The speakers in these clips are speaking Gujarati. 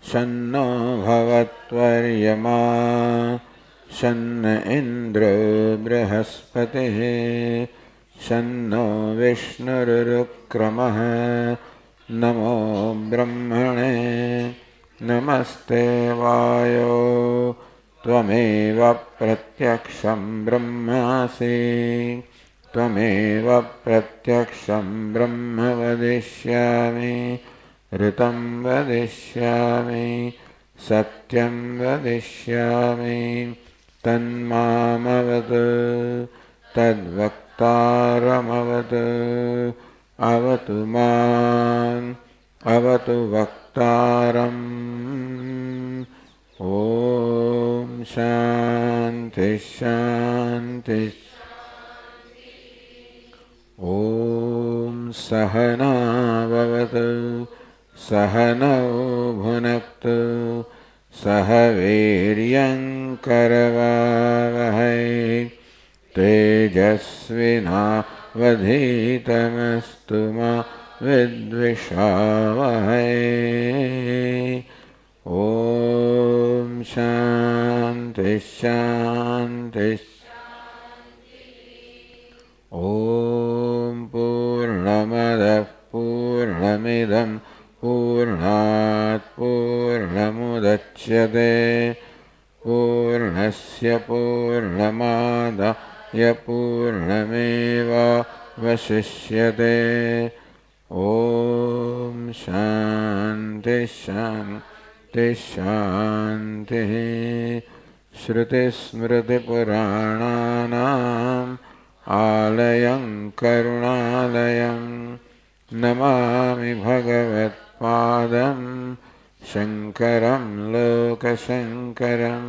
शन्नो भवत्वर्यमा शन्न इन्द्रो बृहस्पतिः शन्नो विष्णुरुक्रमः नमो ब्रह्मणे नमस्ते वायो त्वमेव प्रत्यक्षं ब्रह्मासि त्वमेव प्रत्यक्षं ब्रह्म वदिष्यामि ऋतं वदिष्यामि सत्यं वदिष्यामि तन्मामवतु तद्वक्तारमवतु अवतु माम् अवतु वक्तारम् ॐ शान्ति शान्ति ॐ सहना भवतु सहनौ भुनक्तु सह वीर्यङ्करवावहै तेजस्विनावधीतमस्तु मा विद्विषावहै ॐ शान्ति शान्ति ॐ पूर्णमदः पूर्णमिदं पूर्णात् पूर्णमुदच्यते पूर्णस्य पूर्णमादाय पूर्णमेवावशिष्यते ॐ शान्ति शान्ति शान्तिः श्रुतिस्मृतिपुराणानाम् आलयं करुणालयं नमामि भगवत्पादं शङ्करं लोकशङ्करं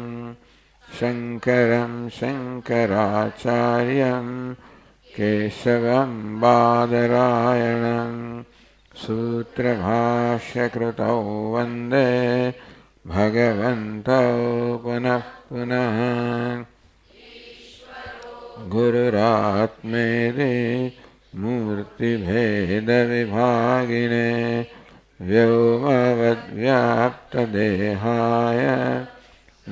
शङ्करं शङ्कराचार्यं केशवं बादरायणं सूत्रभाष्यकृतौ वन्दे भगवन्तौ पुनः पुनः गुरुरात्मेति मूर्तिभेदविभागिने व्योमवद्व्याप्तदेहाय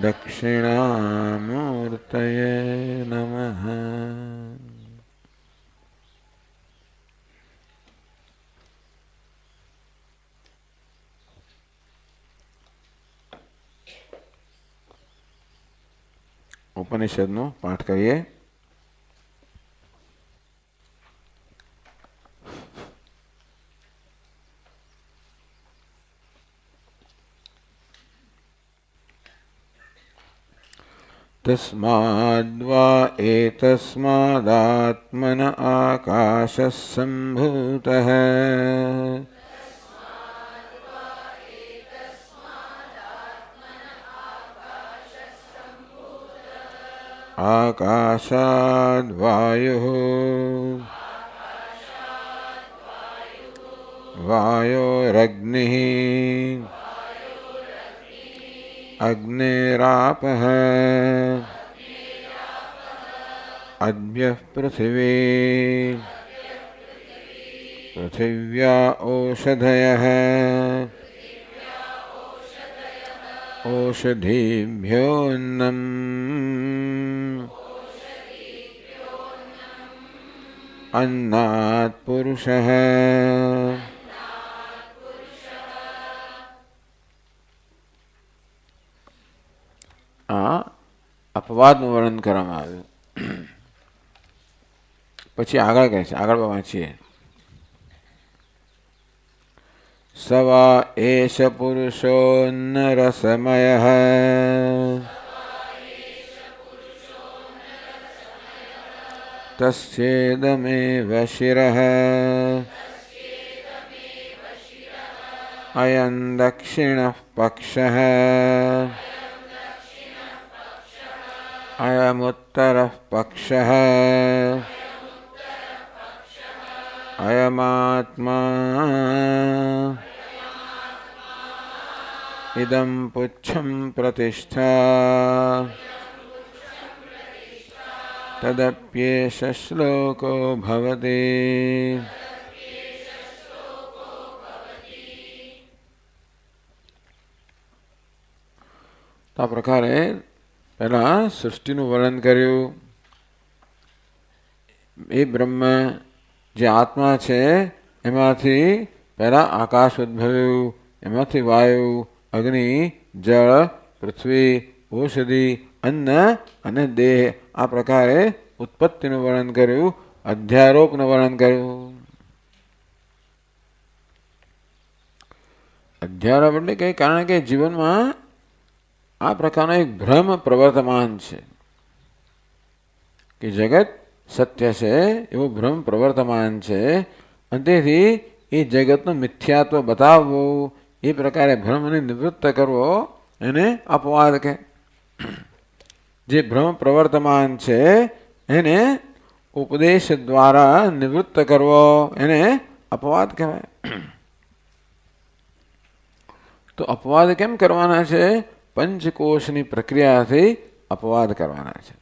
दक्षिणामूर्तये नमः। ઉપનિષદનો પાઠ કરીએ. तस्माद्वा एतस्मादात्मन आकाशः सम्भूतः आकाशाद्वायुः वायोरग्निः अग्निरापः अद्यः पृथिवी पृथिव्या ओषधयः ओषधीभ्योऽन्नम् अन्नात् पुरुषः अपवादનું વર્ણન કરવામાં આવ્યું. પછી આગળ કહે છે, આગળ વાંચીએ. સવા એષ પુરુષોન્નરસમયઃ તસ્યેદમેવ શિરઃ અયં દક્ષિણઃ પક્ષઃ अयमुत्तरः पक्षः अयमात्मा इदं पुच्छं प्रतिष्ठा तदप्येष श्लोको भवति. તો આ પ્રકારે પહેલાં સૃષ્ટિનું વર્ણન કર્યું. એ બ્રહ્મ જે આત્મા છે એમાંથી પહેલાં આકાશ ઉદ્ભવ્યું, એમાંથી વાયુ, અગ્નિ, જળ, પૃથ્વી, ઔષધિ, અન્ન અને દેહ, આ પ્રકારે ઉત્પત્તિનું વર્ણન કર્યું, અધ્યારોપનું વર્ણન કર્યું. અધ્યારોપ એટલે કે કારણ કે જીવનમાં આ પ્રકારનો એક ભ્રમ પ્રવર્તમાન છે કે જગત સત્ય છે એવો ભ્રમ પ્રવર્તમાન છે, અને તેથી એ જગતનું મિથ્યાત્વ બતાવવું, એ પ્રકારે ભ્રમને નિવૃત્ત કરવો એને અપવાદ કહે. જે ભ્રમ પ્રવર્તમાન છે એને ઉપદેશ દ્વારા નિવૃત્ત કરવો એને અપવાદ કહેવાય. તો અપવાદ કેમ કરવાના છે? પંચકોશની પ્રક્રિયાથી અપવાદ કરવાના છે.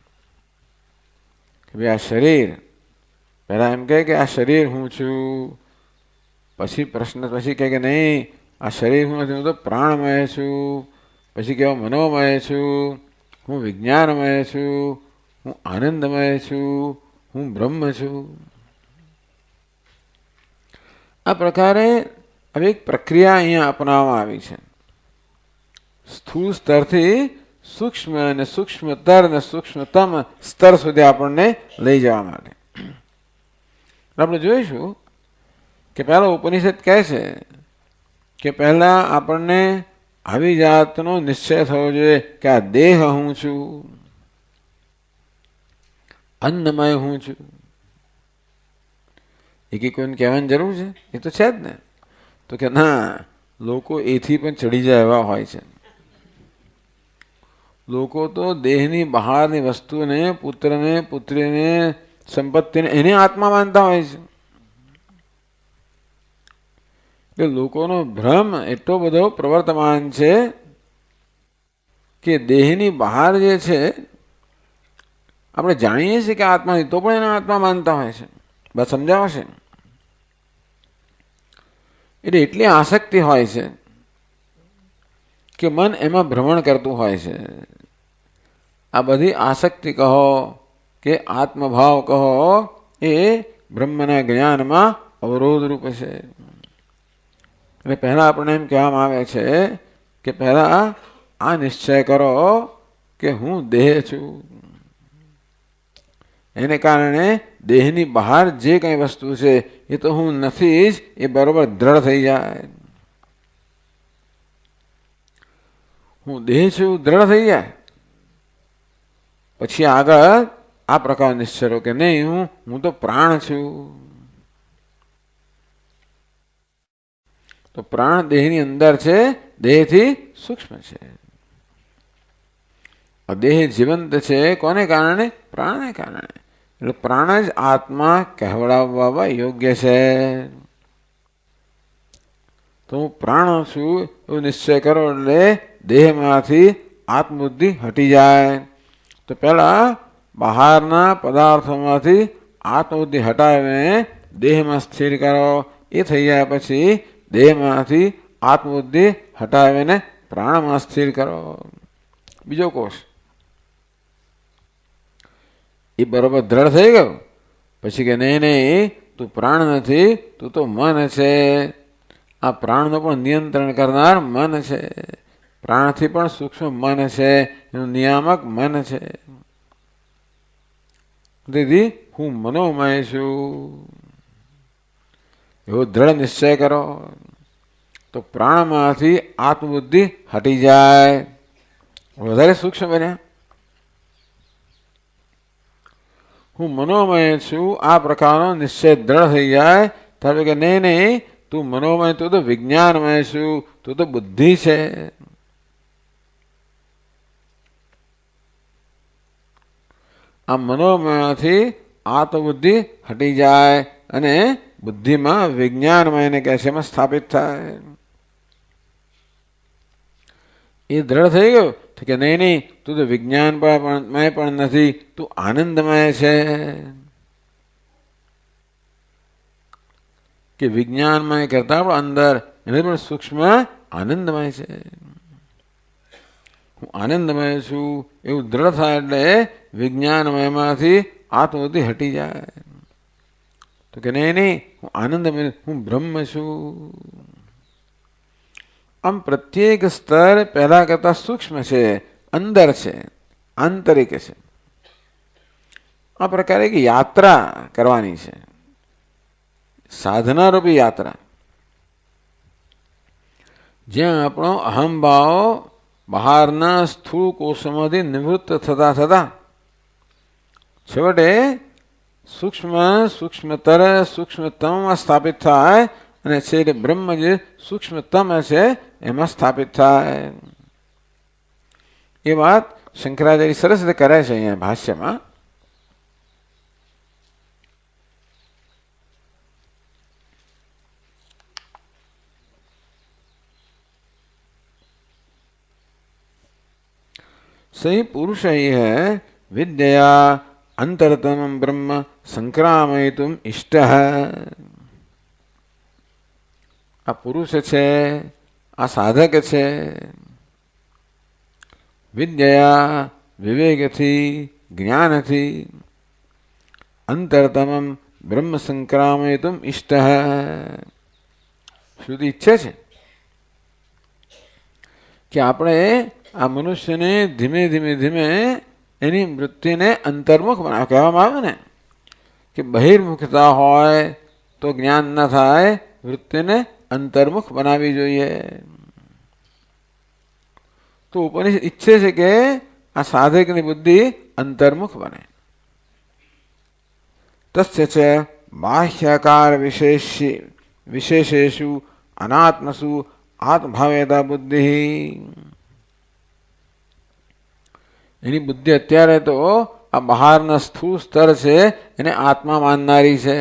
ભાઈ આ શરીર, પહેલાં એમ કહે કે આ શરીર હું છું, પછી પ્રશ્ન પછી કહે કે નહીં આ શરીર હું નથી, હું તો પ્રાણમય છું, પછી કહેવા મનોમય છું, હું વિજ્ઞાનમય છું, હું આનંદમય છું, હું બ્રહ્મ છું. આ પ્રકારે હવે એક પ્રક્રિયા અહીંયા અપનાવવામાં આવી છે. સ્થૂળ સ્તરથી સૂક્ષ્મ અને સૂક્ષ્મતર અને સૂક્ષ્મતમ સ્તર સુધી આપણને લઈ જવા માટે. આપણે જોઈશું કે પહેલા ઉપનિષદ કહે છે કે પહેલા આપણને આવી જાતનો નિશ્ચય થવો જોઈએ કે આ દેહ હું છું, અન્નમય હું છું. એ કે કોઈને કહેવાની જરૂર છે? એ તો છે જ ને. તો કે ના, લોકો એથી પણ ચડી જાય એવા હોય છે. લોકો તો દેહની બહારની વસ્તુને, પુત્રને, પુત્રીને, સંપત્તિને એને આત્મા માનતા હોય છે. કે લોકોનો ભ્રમ એટલો બધો પ્રવર્તમાન છે કે દેહની બહાર જે છે આપણે જાણીએ છીએ કે આત્મા, તો પણ એને આત્મા માનતા હોય છે. બસ સમજાવશે. એટલે એટલી આસક્તિ હોય છે કે મન એમાં ભ્રમણ કરતું હોય છે. આ બધી આસક્તિ કહો કે આત્મભાવ કહો એ બ્રહ્મના જ્ઞાનમાં અવરોધ રૂપ છે. એટલે પહેલાં આપણને એમ કહેવામાં આવે છે કે પહેલાં આ નિશ્ચય કરો કે હું દેહ છું. એને કારણે દેહની બહાર જે કંઈ વસ્તુ છે એ તો હું નથી જ, એ બરોબર દ્રઢ થઈ જાય. હું દેહ છું દ્રઢ થઈ જાય. પછી આગળ આ પ્રકારનો નિશ્ચય કે નહીં હું તો પ્રાણ છું. તો પ્રાણ દેહની અંદર છે, દેહથી સૂક્ષ્મ છે. દેહ જીવંત છે કોને કારણે? પ્રાણને કારણે. એટલે પ્રાણ જ આત્મા કહેવડાવવા યોગ્ય છે. તો હું પ્રાણ છું એવું નિશ્ચય કરો એટલે દેહમાંથી આત્મબુદ્ધિ હટી જાય. તો પહેલાં બહારના પદાર્થોમાંથી આત્મબુદ્ધિ હટાવીને દેહમાં સ્થિર કરો. એ થઈ જાય પછી દેહમાંથી આત્મબુદ્ધિ હટાવીને પ્રાણમાં સ્થિર કરો. બીજો કોષ એ બરોબર દ્રઢ થઈ ગયો. પછી કે નહીં નહીં, તું પ્રાણ નથી, તું તો મન છે. આ પ્રાણનો પણ નિયંત્રણ કરનાર મન છે. પ્રાણથી પણ સૂક્ષ્મ મન છે, એનું નિયામક મન છે. તેથી હું મનોમય છું એવો દ્રઢ નિશ્ચય કરો. તો પ્રાણમાંથી આત્મબુદ્ધિ હટી જાય, વધારે સૂક્ષ્મ બન્યા. હું મનોમય છું આ પ્રકારનો નિશ્ચય દ્રઢ થઈ જાય. ત્યારે કે નહીં નહીં, તું મનોમય, તું તો વિજ્ઞાનમય છું, તું તો બુદ્ધિ છે. આ મનોમયથી આત્મબુદ્ધિ હટી જાય અને બુદ્ધિમાં વિજ્ઞાનમયને કહે છે એમાં સ્થાપિત થાય. એ દ્રઢ થઈ ગયો તો કે નહીં નહીં, તું તો વિજ્ઞાનમય પણ નથી, તું આનંદમય છે. કે વિજ્ઞાનમય કરતા પણ અંદર એને પણ સૂક્ષ્મ આનંદમય છે. હું આનંદમય છું એવું દ્રઢ થાય એટલે વિજ્ઞાનમયમાંથી આત્મબુદ્ધિ હટી જાય. તો કે નહીં નહીં, હું આનંદમય, હું બ્રહ્મ છું. આમ પ્રત્યેક સ્તર પહેલા કરતા સૂક્ષ્મ છે, અંદર છે, આંતરિક છે. આ પ્રકારે એક યાત્રા કરવાની છે, સાધનારૂપી યાત્રા, જ્યાં આપણો અહંભાવ બહારના સ્થૂળ કોષોમાંથી નિવૃત્ત થતા થતા છેવટે સૂક્ષ્મતર સૂક્ષ્મતમમાં સ્થાપિત થાય અને છેલ્લે બ્રહ્મ જે સૂક્ષ્મતમ છે એમાં સ્થાપિત થાય. એ વાત શંકરાચાર્ય સરસ રીતે કરે છે અહીંયા ભાષ્યમાં. सही पुरुष ही है विद्या अंतरतम ब्रह्म संक्रामयितुम इष्ट है. आ पुरुष છે, આ સાધક છે. વિદ્યા વિવેકથી, જ્ઞાનથી, અંતરતમ બ્રહ્મ સંક્રામયિતુમ ઇષ્ટ હૈ. સુધી ઈચ્છે છે કે આપણે આ મનુષ્યને ધીમે ધીમે ધીમે એની વૃત્તિને અંતર્મુખ બનાવે. કહેવામાં આવે ને કે બહિર્મુખતા હોય તો જ્ઞાન ન થાય, વૃત્તિને અંતર્મુખ બનાવવી જોઈએ. તો ઉપનિષદ ઈચ્છે છે કે આ સાધકની બુદ્ધિ અંતર્મુખ બને. તસ્ય ચ બાહ્યાકાર વિશેષેષુ અનાત્મસુ આત્મભાવેતા બુદ્ધિ. એની બુદ્ધિ અત્યારે તો આ બહારના સ્થૂળ સ્તર છે એને આત્મા માનનારી છે.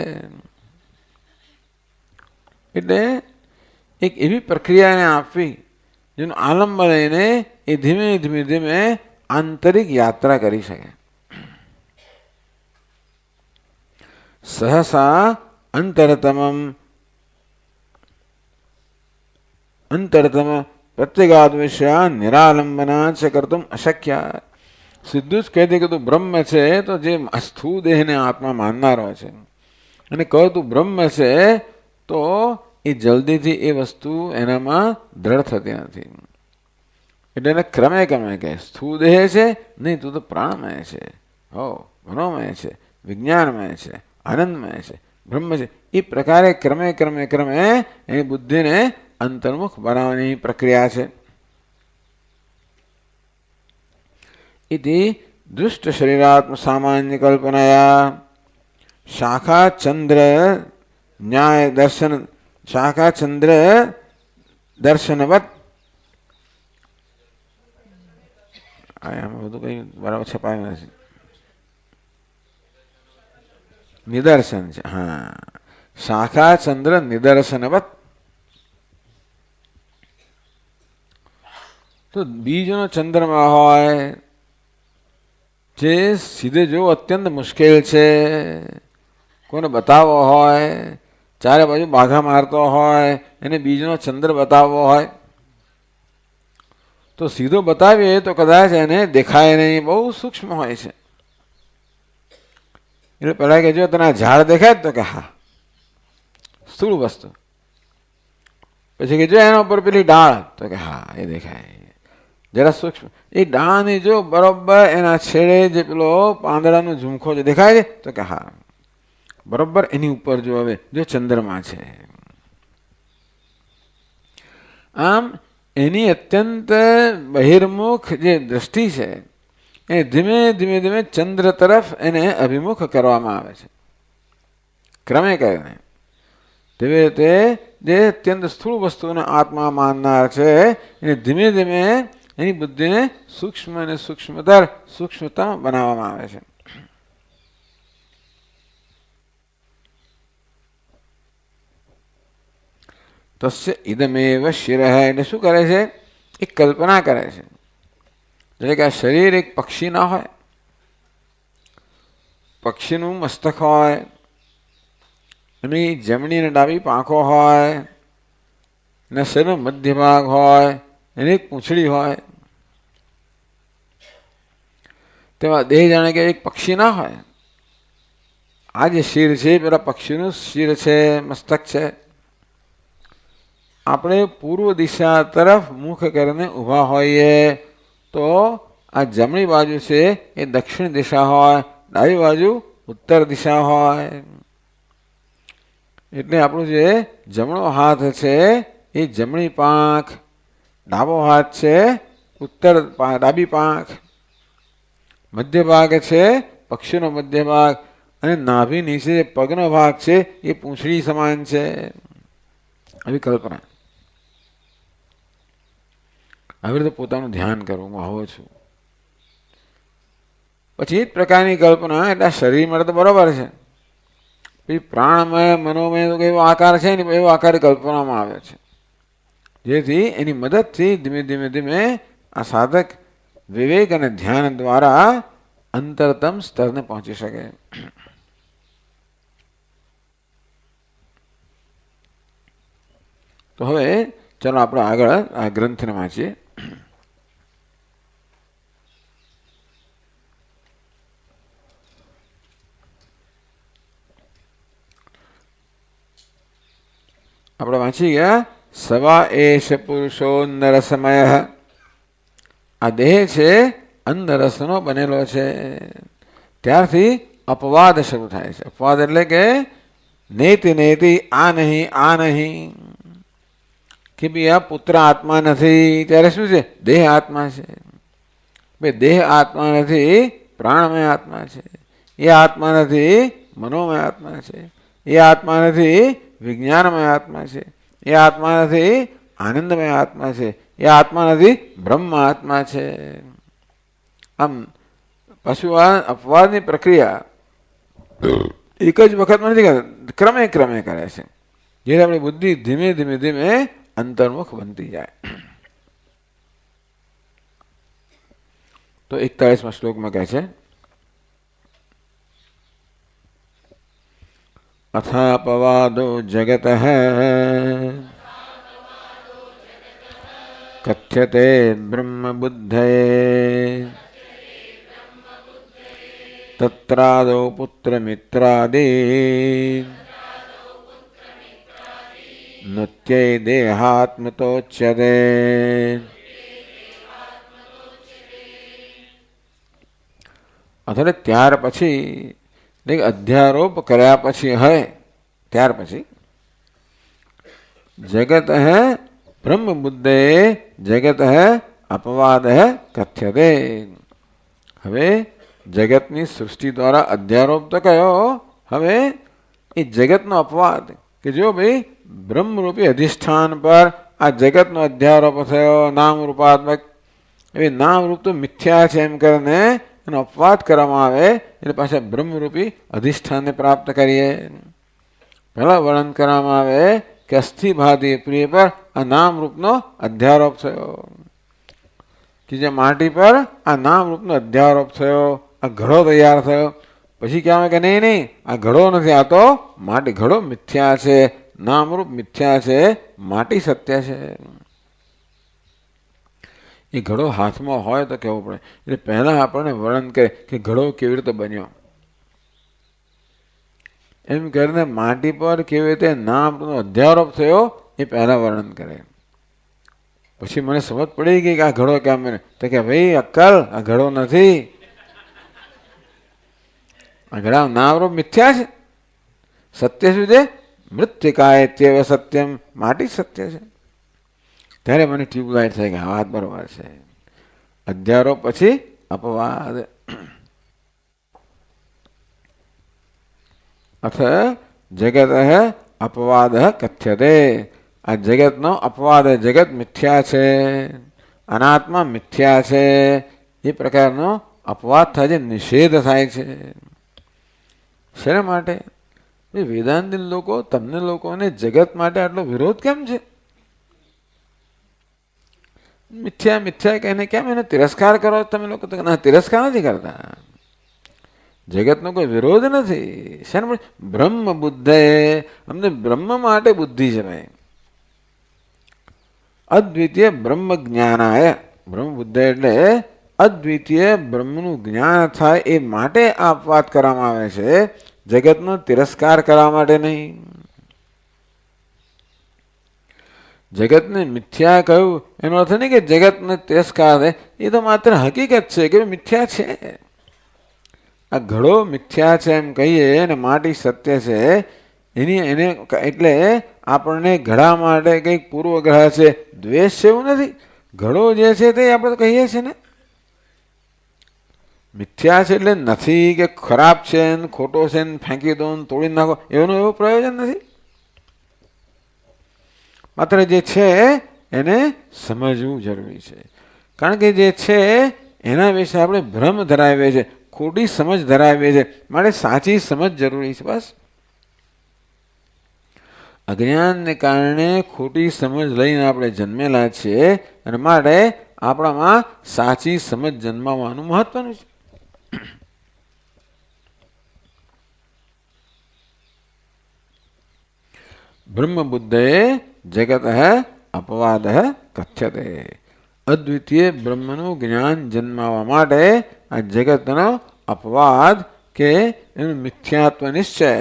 એટલે એક એવી પ્રક્રિયા એને આપવી જેનું આલંબન લઈને એ ધીમે ધીમે ધીમે આંતરિક યાત્રા કરી શકે. સહસા અંતરતમ પ્રત્યેગાત્મિષ્યા નિરાલંબના ચ કર્તુમ અશક્ય. સીધું જ કહી દે કે તું બ્રહ્મ છે, તો જે સ્થૂળ દેહને આત્મા માનનારો છે અને કહો તું બ્રહ્મ છે, તો એ જલ્દીથી એ વસ્તુ એનામાં દ્રઢ થતી નથી. એટલે એને ક્રમે ક્રમે કહે સ્થૂળ દેહ છે નહીં, તું તો પ્રાણમય છે, હો મનોમય છે, વિજ્ઞાનમય છે, આનંદમય છે, બ્રહ્મ છે. એ પ્રકારે ક્રમે ક્રમે ક્રમે એની બુદ્ધિને અંતર્મુખ બનાવવાની પ્રક્રિયા છે. इति दृष्ट शरीरात्म सामान्य कल्पनाया शाखा चंद्र न्याय दर्शन शाखा चंद्र दर्शनवत. બધું કઈ બરાબર છપાયું નથી. નિદર્શન છે, હા. શાખા ચંદ્ર નિદર્શનવત. તો બીજનો ચંદ્રમાં હોય જે સીધે જોવો અત્યંત મુશ્કેલ છે, કોઈને બતાવવો હોય, ચારે બાજુ બાઘા મારતો હોય, એને બીજનો ચંદ્ર બતાવવો હોય તો સીધો બતાવીએ તો કદાચ એને દેખાય નહીં, બહુ સૂક્ષ્મ હોય છે. એટલે પેલા કે જો તને ઝાડ દેખાય તો કે હા, સ્થૂળ વસ્તુ. પછી કે જો એના ઉપર પેલી ડાળ તો કે હા એ દેખાય, જરા સૂક્ષ્મ. એ ડાળની જો બરોબર એના છેડે જે પેલો પાંદડાનો ઝુમખો જે દેખાય છે તો કે હા બરોબર એની ઉપર જો હવે જો ચંદ્રમા છે. આમ એની અત્યંત બહિર્મુખ જે દ્રષ્ટિ છે એ ધીમે ધીમે ધીમે ચંદ્ર તરફ એને અભિમુખ કરવામાં આવે છે ક્રમે કરીને. તેવી રીતે જે અત્યંત સ્થૂળ વસ્તુને આત્મા માનનાર છે એને ધીમે ધીમે એની બુદ્ધિને સૂક્ષ્મ અને સૂક્ષ્મતમ બનાવવામાં આવે છે. તસ્ય ઇદમેવ શિરઃ. એટલે શું કરે છે? એક કલ્પના કરે છે. એટલે કે આ શરીર એક પક્ષી ના હોય, પક્ષીનું મસ્તક હોય, એની જમણી અને ડાબી પાંખો હોય, એના શરીરનો મધ્ય ભાગ હોય, એની એક પૂંછડી હોય. તેમાં દેહ જાણે કે એક પક્ષી ના હોય. આ જે શિર છે પેલા પક્ષીનું શિર છે, મસ્તક છે. આપણે પૂર્વ દિશા તરફ મુખ કરીને ઊભા હોઈએ તો આ જમણી બાજુ છે એ દક્ષિણ દિશા હોય, ડાબી બાજુ ઉત્તર દિશા હોય. એટલે આપણું જે જમણો હાથ છે એ જમણી પાંખ, ડાબો હાથ છે ડાબી પાંખ, મધ્ય ભાગ છે પક્ષીનો મધ્ય ભાગ, અને નાભી નીચે પગનો ભાગ છે એ પૂંછડી સમાન છે. આવી કલ્પના. આવી રીતે પોતાનું ધ્યાન કરવું, હું આવો છું. પછી એ જ પ્રકારની કલ્પના એટલે શરીર માટે તો બરોબર છે. પછી પ્રાણમય, મનોમય તો એવો આકાર છે ને એવો આકાર કલ્પનામાં આવે છે, જેથી એની મદદથી ધીમે ધીમે ધીમે આ સાધક વિવેક અને ધ્યાન દ્વારા અંતરતમ સ્તરને પહોંચી શકે. તો હવે ચાલો આપણે આગળ આ ગ્રંથને વાંચીએ. આપણે વાંચી ગયા સવા એશ પુરુષો નરસમય. આ દેહ છે અંધરસનો બનેલો છે. ત્યારથી અપવાદ શરૂ થાય છે. અપવાદ એટલે કે નેતિ નેતિ આ નહીં, આ નહીં, કે ભાઈ આ પુત્ર આત્મા નથી. ત્યારે શું છે? દેહ આત્મા છે. ભાઈ દેહ આત્મા નથી, પ્રાણમય આત્મા છે. એ આત્મા નથી, મનોમય આત્મા છે. એ આત્મા નથી, વિજ્ઞાનમય આત્મા છે. એ આત્મા નથી, આનંદમય આત્મા છે. એ આત્મા નથી, બ્રહ્મ આત્મા છે. આમ પાછું આ અપવાદની પ્રક્રિયા એક જ વખતમાં નથી કરતા, ક્રમે ક્રમે કરે છે, જેથી આપણી બુદ્ધિ ધીમે ધીમે ધીમે અંતર્મુખ બનતી જાય. તો 41મા શ્લોકમાં કહે છે અથાપવાદો જગત કથ્યતે બ્રહ્મ બુદ્ધયે તત્રાદો પુત્ર મિત્રાદિ નત્યૈ દેહાત્મતોચ્યતે. એટલે ત્યાર પછી અધ્યારોપ કર્યા પછી હોય ત્યાર પછી જગત હે બ્રહ્મ બુદ્ધે જગત હે અપવાદ હે કથ્યતે. હવે જગતની સૃષ્ટિ દ્વારા અધ્યારોપ તો કયો, હવે એ જગતનો અપવાદ કે જો ભાઈ બ્રહ્મરૂપી અધિષ્ઠાન પર આ જગતનો અધ્યારોપ થયો નામ રૂપાત્મક. હવે નામરૂપ તો મિથ્યા છે એમ કરીને એનો અપવાદ કરવામાં આવે એટલે પાછા બ્રહ્મરૂપી અધિષ્ઠાનને પ્રાપ્ત કરીએ. પહેલા વર્ણન કરવામાં આવે કે અસ્થિભાતી પ્રિય પર આ નામરૂપનો અધ્યારોપ થયો, કે જે માટી પર આ નામરૂપનો અધ્યારોપ થયો, આ ઘડો તૈયાર થયો. પછી કહેવાય કે નહીં નહીં, આ ઘડો નથી, આ તો માટી. ઘડો મિથ્યા છે, નામરૂપ મિથ્યા છે, માટી સત્ય છે. એ ઘડો હાથમાં હોય તો કહેવું પડે. એટલે પહેલા આપણને વર્ણન કરે કે ઘડો કેવી રીતે બન્યો, એમ કરીને માટી પર કેવી રીતે નામનો અધ્યારોપ થયો એ પહેલા વર્ણન કરે. પછી મને સમજ પડી ગઈ કે આ ઘડો કેમ બને. તો કે ભાઈ અક્કલ, આ ઘડો નથી, આ ઘડા નામરૂપ મિથ્યા છે. સત્ય શું છે? મૃત્તિકાય ત્યેવ સત્યમ, માટી સત્ય છે. ત્યારે મને ટ્યુબલાઇટ થઈ ગયા, વાત બરોબર છે. અધ્યારોપ પછી અપવાદ. અથ જગત અપવાદ કથ્યતે. આ જગતનો અપવાદ, જગત મિથ્યા છે, અનાત્મા મિથ્યા છે, એ પ્રકારનો અપવાદ થાય છે, નિષેધ થાય છે. શેના માટે? વેદાંતિ લોકો, તમને લોકોને જગત માટે આટલો વિરોધ કેમ છે? મિથ્યા મિથ્યા કહીને કેમ એને તિરસ્કાર કરો તમે લોકો? તો ના, તિરસ્કાર નથી કરતા, જગતનો કોઈ વિરોધ નથી. શેના માટે? બ્રહ્મ બુદ્ધે, અમને બ્રહ્મ માટે બુદ્ધિ છે ભાઈ. અદ્વિતીય બ્રહ્મ જ્ઞાનાય. બ્રહ્મ બુદ્ધ એટલે અદ્વિતીય બ્રહ્મનું જ્ઞાન થાય એ માટે આ અપવાદ કરવામાં આવે છે, જગતનો તિરસ્કાર કરવા માટે નહીં. જગતને મિથ્યા કહ્યું એનો અર્થ નહીં કે જગતને તિરસ્કાર થાય, એ તો માત્ર હકીકત છે કે મિથ્યા છે. આ ઘડો મિથ્યા છે એમ કહીએ અને માટી સત્ય છે, એને એટલે આપણને ઘડા માટે કંઈક પૂર્વગ્રહ છે, દ્વેષ છે એવું નથી. ઘડો જે છે તે આપણે કહીએ છીએ ને મિથ્યા છે એટલે નથી કે ખરાબ છે ને ખોટો છે ને ફેંકી દો ને તોડી નાખો, એનું એવું પ્રયોજન નથી. માત્ર જે છે એને સમજવું જરૂરી છે, કારણ કે જે છે એના વિશે આપણે ભ્રમ ધરાવીએ છીએ, ખોટી સમજ ધરાવીએ છીએ, માટે સાચી સમજ જરૂરી છે. બસ અજ્ઞાનને કારણે ખોટી સમજ લઈને આપણે જન્મેલા છીએ અને માટે આપણામાં સાચી સમજ જન્માવાનું મહત્વનું છે. બ્રહ્મબુદ્ધે જગત અપવાદ કથ્યતે. અદ્વિતીય બ્રહ્મનું જ્ઞાન જન્માવા માટે આ જગતનો અપવાદ કે એનું મિથ્યાત્વ નિશ્ચય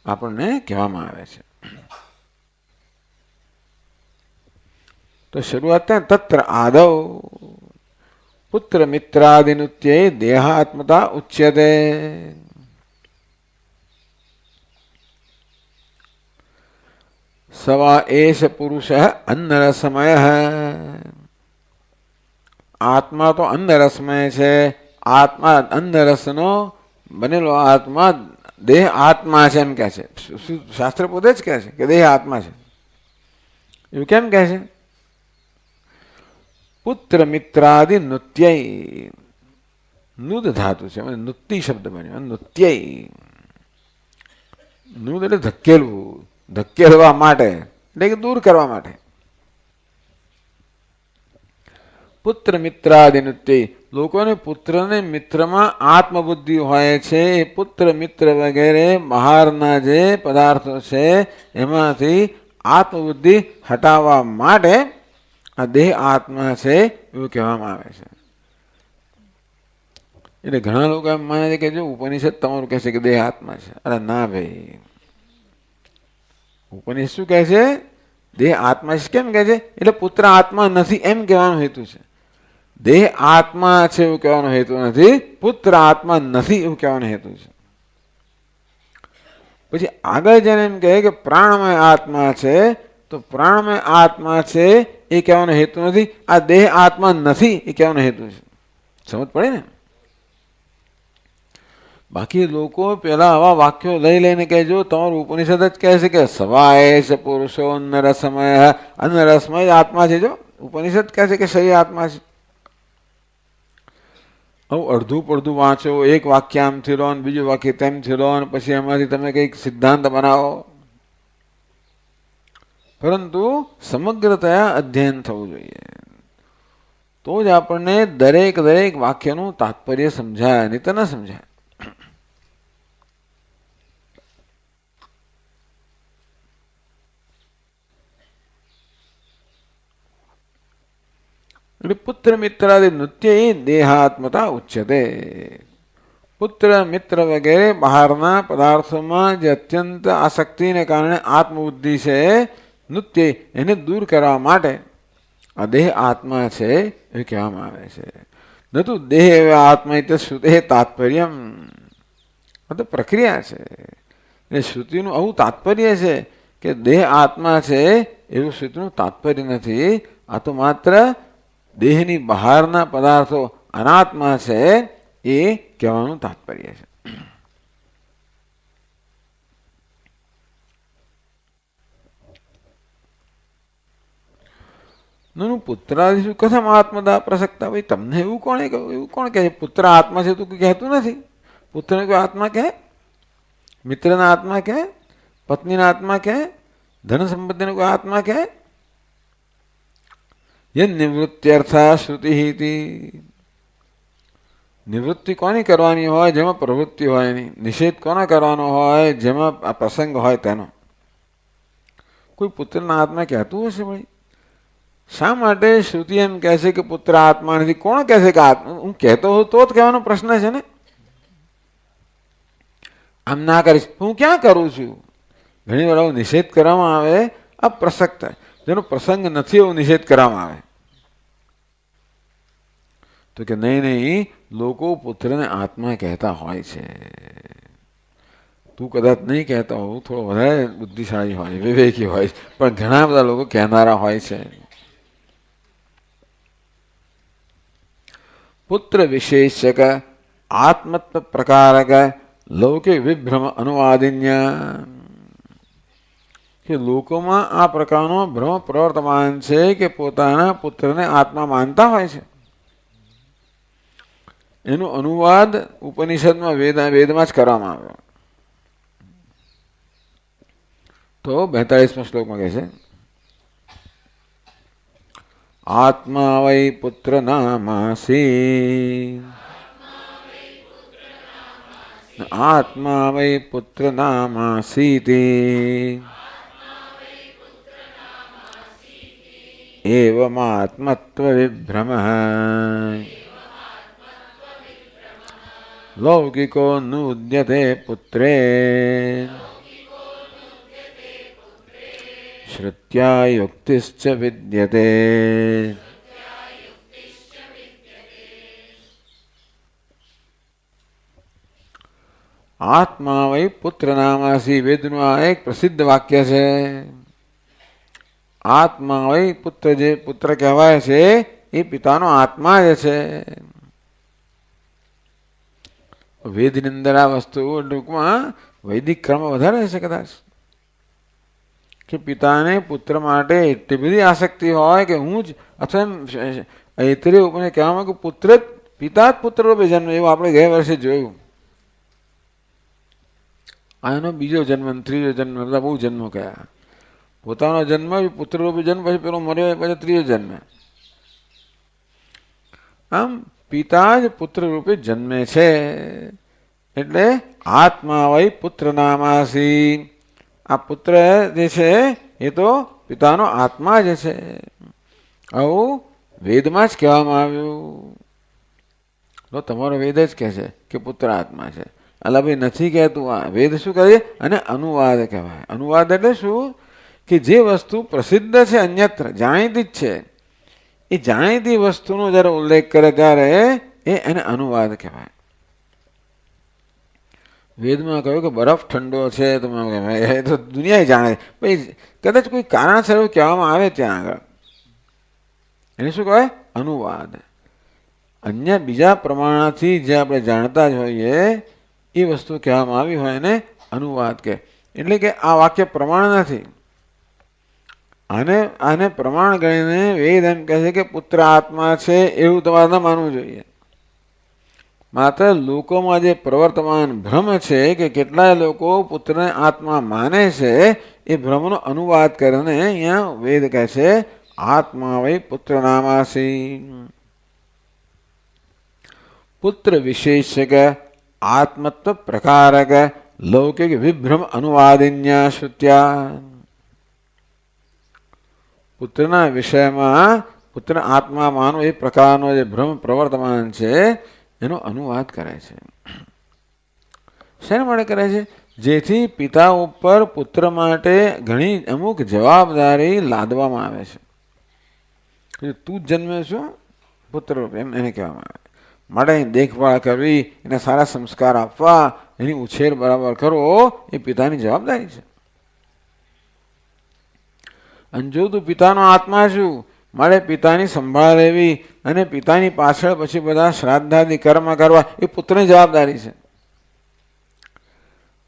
આપણને કહેવામાં આવે છે. તો શરૂઆત થાય તત્ર આદૌ પુત્ર મિત્રાદિનુત્ય દેહાત્મતા ઉચ્યતે. સવા એશ પુરુષ અન્નરસમય. આત્મા તો અન્નરસમય છે. આત્મા અન્નરસનો બનેલો આત્મા દેહ આત્મા છે એમ કહે છે. શાસ્ત્ર પોતે જ કહે છે કે દેહ આત્મા છે. એવું કેમ કહે છે? પુત્ર મિત્રાદિ નૃત્ય, નુદ ધાતુ છે, નૃત્ય શબ્દ બન્યો. નૃત્ય નુદ એટલે ધકેલવું, ધકેલવા માટે એટલે કે દૂર કરવા માટે. પુત્ર મિત્રાદિ નૃત્ય, લોકોને પુત્રને મિત્રમાં આત્મબુદ્ધિ હોય છે. એ પુત્ર મિત્ર વગેરે બહારના જે પદાર્થો છે એમાંથી આત્મબુદ્ધિ હટાવવા માટે આ દેહ આત્મા છે એવું કહેવામાં આવે છે. એટલે ઘણા લોકો એમ માને છે કે જો ઉપનિષદ તમારું કહે છે કે દેહ આત્મા છે. અરે ના ભાઈ, ઉપનિષદ શું કહે છે? દેહ આત્મા છે. કેમ કહે છે? એટલે પુત્ર આત્મા નથી એમ કહેવાનો હેતુ છે. દેહ આત્મા છે એવું કહેવાનો હેતુ નથી, પુત્ર આત્મા નથી એવું કહેવાનો હેતુ છે. પછી આગળ જઈને એમ કહે કે પ્રાણમય આત્મા છે, તો પ્રાણમય આત્મા છે એ કહેવાનો હેતુ નથી, આ દેહ આત્મા નથી એ કહેવાનો હેતુ છે. સમજ પડે ને? બાકી લોકો પેલા આવા વાક્યો લઈ લઈને કહેજો તમારું ઉપનિષદ જ કહે છે કે સવાય પુરુષો અન્નરસમય, અન્નરસમય આત્મા છે. જો ઉપનિષદ કહે છે કે શરીર આત્મા છે. હવે અડધું પડધું વાંચો, એક વાક્ય આમથી લો ને બીજું વાક્ય તેમથી લો ને પછી એમાંથી તમે કંઈક સિદ્ધાંત બનાવો, પરંતુ સમગ્રતયા અધ્યયન થવું જોઈએ. તો જ આપણને દરેક વાક્યનું તાત્પર્ય સમજાય, નહીં તો ન સમજાય. એટલે પુત્ર મિત્રાદિ નૃત્ય દેહાત્મતા ઉચ્યતે. પુત્ર મિત્ર વગેરે બહારના પદાર્થોમાં જે અત્યંત આસક્તિને કારણે આત્મબુદ્ધિ છે નૃત્ય, એને દૂર કરવા માટે આ દેહ આત્મા છે એ કહેવામાં આવે છે. ન તો દેહ આત્મા એટલે શ્રુતે તાત્પર્યમ, આ તો પ્રક્રિયા છે. એટલે શ્રુતિનું આવું તાત્પર્ય છે કે દેહ આત્મા છે એવું શ્રુતિનું તાત્પર્ય નથી. આ તો માત્ર દેહની બહારના પદાર્થો અનાત્મા છે એ કહેવાનું તાત્પર્ય છે. નું પુત્રાદિશુ કથમ આત્મદા પ્રસક્તા. ભાઈ તમને એવું કોણે કહ્યું? એવું કોણ કહે પુત્ર આત્મા છે? તું કહેતું નથી. પુત્રને કોઈ આત્મા કહે? મિત્રના આત્મા કહે? પત્નીના આત્મા કહે? ધન સંપત્તિને કોઈ આત્મા કહે? એ નિવૃત્ત્યર્થ શ્રુતિ હતી. નિવૃત્તિ કોની કરવાની હોય? જેમાં પ્રવૃત્તિ હોય એની. નિષેધ કોનો કરવાનો હોય? જેમાં આ પ્રસંગ હોય તેનો. કોઈ પુત્રના આત્મા કહેતું હશે ભાઈ? શા માટે શ્રુતિ એમ કહે છે કે પુત્ર આત્મા નથી? કોણ કહે છે કે આત્મા? હું કહેતો હોઉં તો જ કહેવાનો પ્રશ્ન છે ને. આમ ના કરીશ, હું ક્યાં કરું છું? ઘણી વાર આવો નિષેધ કરવામાં આવે, અપ્રસક્ત, જેનો પ્રસંગ નથી એવો નિષેધ કરવામાં આવે. તો કે નહીં નહીં, લોકો પુત્રને આત્મા કહેતા હોય છે. તું કદાચ નહીં કહેતા હોઉં, થોડો વધારે બુદ્ધિશાળી હોય, વિવેકી હોય, પણ ઘણા બધા લોકો કહેનારા હોય છે. પુત્ર વિશેષક આત્મત્વ પ્રકારક લૌકિક વિભ્રમ અનુવાદિન્યા, કે લોકોમાં આ પ્રકારનો ભ્રમ પ્રવર્તમાન છે કે પોતાના પુત્રને આત્મા માનતા હોય છે. એનો અનુવાદ ઉપનિષદમાં વેદમાં જ કરવામાં આવ્યો. તો 42માં શ્લોકમાં કહે છે, આત્મા વૈ પુત્ર નામાસી, આત્મા વૈ પુત્ર નામાસીતિ એવમાત્મત્વ વિભ્રમઃ લૌકિકો નુદ્યતે પુત્રે શ્રુત્યા યુક્તિશ્ચ વિદ્યતે. આત્મા વૈ પુત્ર નામાસી, વેદનું આ એક પ્રસિદ્ધ વાક્ય છે. આત્મા વૈ પુત્ર, જે પુત્ર કહેવાય છે એ પિતાનો આત્મા જ છે. વેદની અંદર આ વસ્તુ ટૂંકમાં વૈદિક ક્રમ વધારે છે કદાચ, કે પિતાને પુત્ર માટે એટલી બધી આસક્તિ હોય કે હું જ, અથવા ઐતરેય ઉપને કહેવામાં કે પુત્ર જ, પિતા જ પુત્ર રૂપે જન્મ, એવું આપણે ગયા વર્ષે જોયું. આ એનો બીજો જન્મ, ત્રીજો જન્મ, બધા બહુ જન્મો કયા. પોતાનો જન્મ પુત્ર રૂપે જન્મ, પછી પેલો મર્યો, પછી ત્રીજો જન્મ. આમ પિતા જ પુત્ર રૂપે જન્મે છે. એટલે આત્મા વૈ પુત્ર નામાસી, આ પુત્ર જે છે એ તો પિતાનો આત્મા જ છે. આવું વેદમાં જ કહેવામાં આવ્યું. તો તમારો વેદ જ કહે છે કે પુત્ર આત્મા છે. અલા ભાઈ નથી કહેતું. આ વેદ શું કહે? અને અનુવાદ કહેવાય. અનુવાદ એટલે શું? કે જે વસ્તુ પ્રસિદ્ધ છે, અન્યત્ર જાણીતી જ છે, એ જાણીતી વસ્તુનો જ્યારે ઉલ્લેખ કરે ત્યારે એને અનુવાદ કહેવાય. વેદમાં કહ્યું કે બરફ ઠંડો છે, તો એ તો દુનિયા જાણે. ભાઈ કદાચ કોઈ કારણસર એવું કહેવામાં આવે ત્યાં આગળ, એને શું કહેવાય? અનુવાદ. અન્ય બીજા પ્રમાણથી જે આપણે જાણતા જ હોઈએ એ વસ્તુ કહેવામાં આવી હોય એને અનુવાદ કહે. એટલે કે આ વાક્ય પ્રમાણ નથી. આને પ્રમાણ ગણીને વેદ એમ કહે છે કે પુત્ર આત્મા છે, એવું તમારે ન માનવું જોઈએ. માત્ર લોકોમાં જે પ્રવર્તમાન ભ્રમ છે કે કેટલાય લોકો પુત્રને આત્મા માને છે, એ ભ્રમનો અનુવાદ કરીને અહીંયા વેદ કહે છે આત્મા વૈ પુત્ર નામાસી. પુત્ર વિશેષક આત્મત્વ પ્રકારક લૌકિક વિભ્રમ અનુવાદિન્યા શ્રુત્યા. પુત્રના વિષયમાં પુત્ર આત્મા માનો એ પ્રકારનો જે ભ્રમ પ્રવર્તમાન છે એનો અનુવાદ કરે છે. શેના માટે કરે છે? જેથી પિતા ઉપર પુત્ર માટે ઘણી અમુક જવાબદારી લાદવામાં આવે છે. તું જ જન્મે છો પુત્ર રૂપે, એમ એને કહેવામાં આવે. માટે એની દેખભાળ કરવી, એને સારા સંસ્કાર આપવા, એની ઉછેર બરાબર કરવો એ પિતાની જવાબદારી છે. અને જો તું પિતાનો આત્મા છું, મારે પિતાની સંભાળ લેવી અને પિતાની પાછળ પછી બધા શ્રાદ્ધાદિ કર્મ કરવા એ પુત્રની જવાબદારી છે.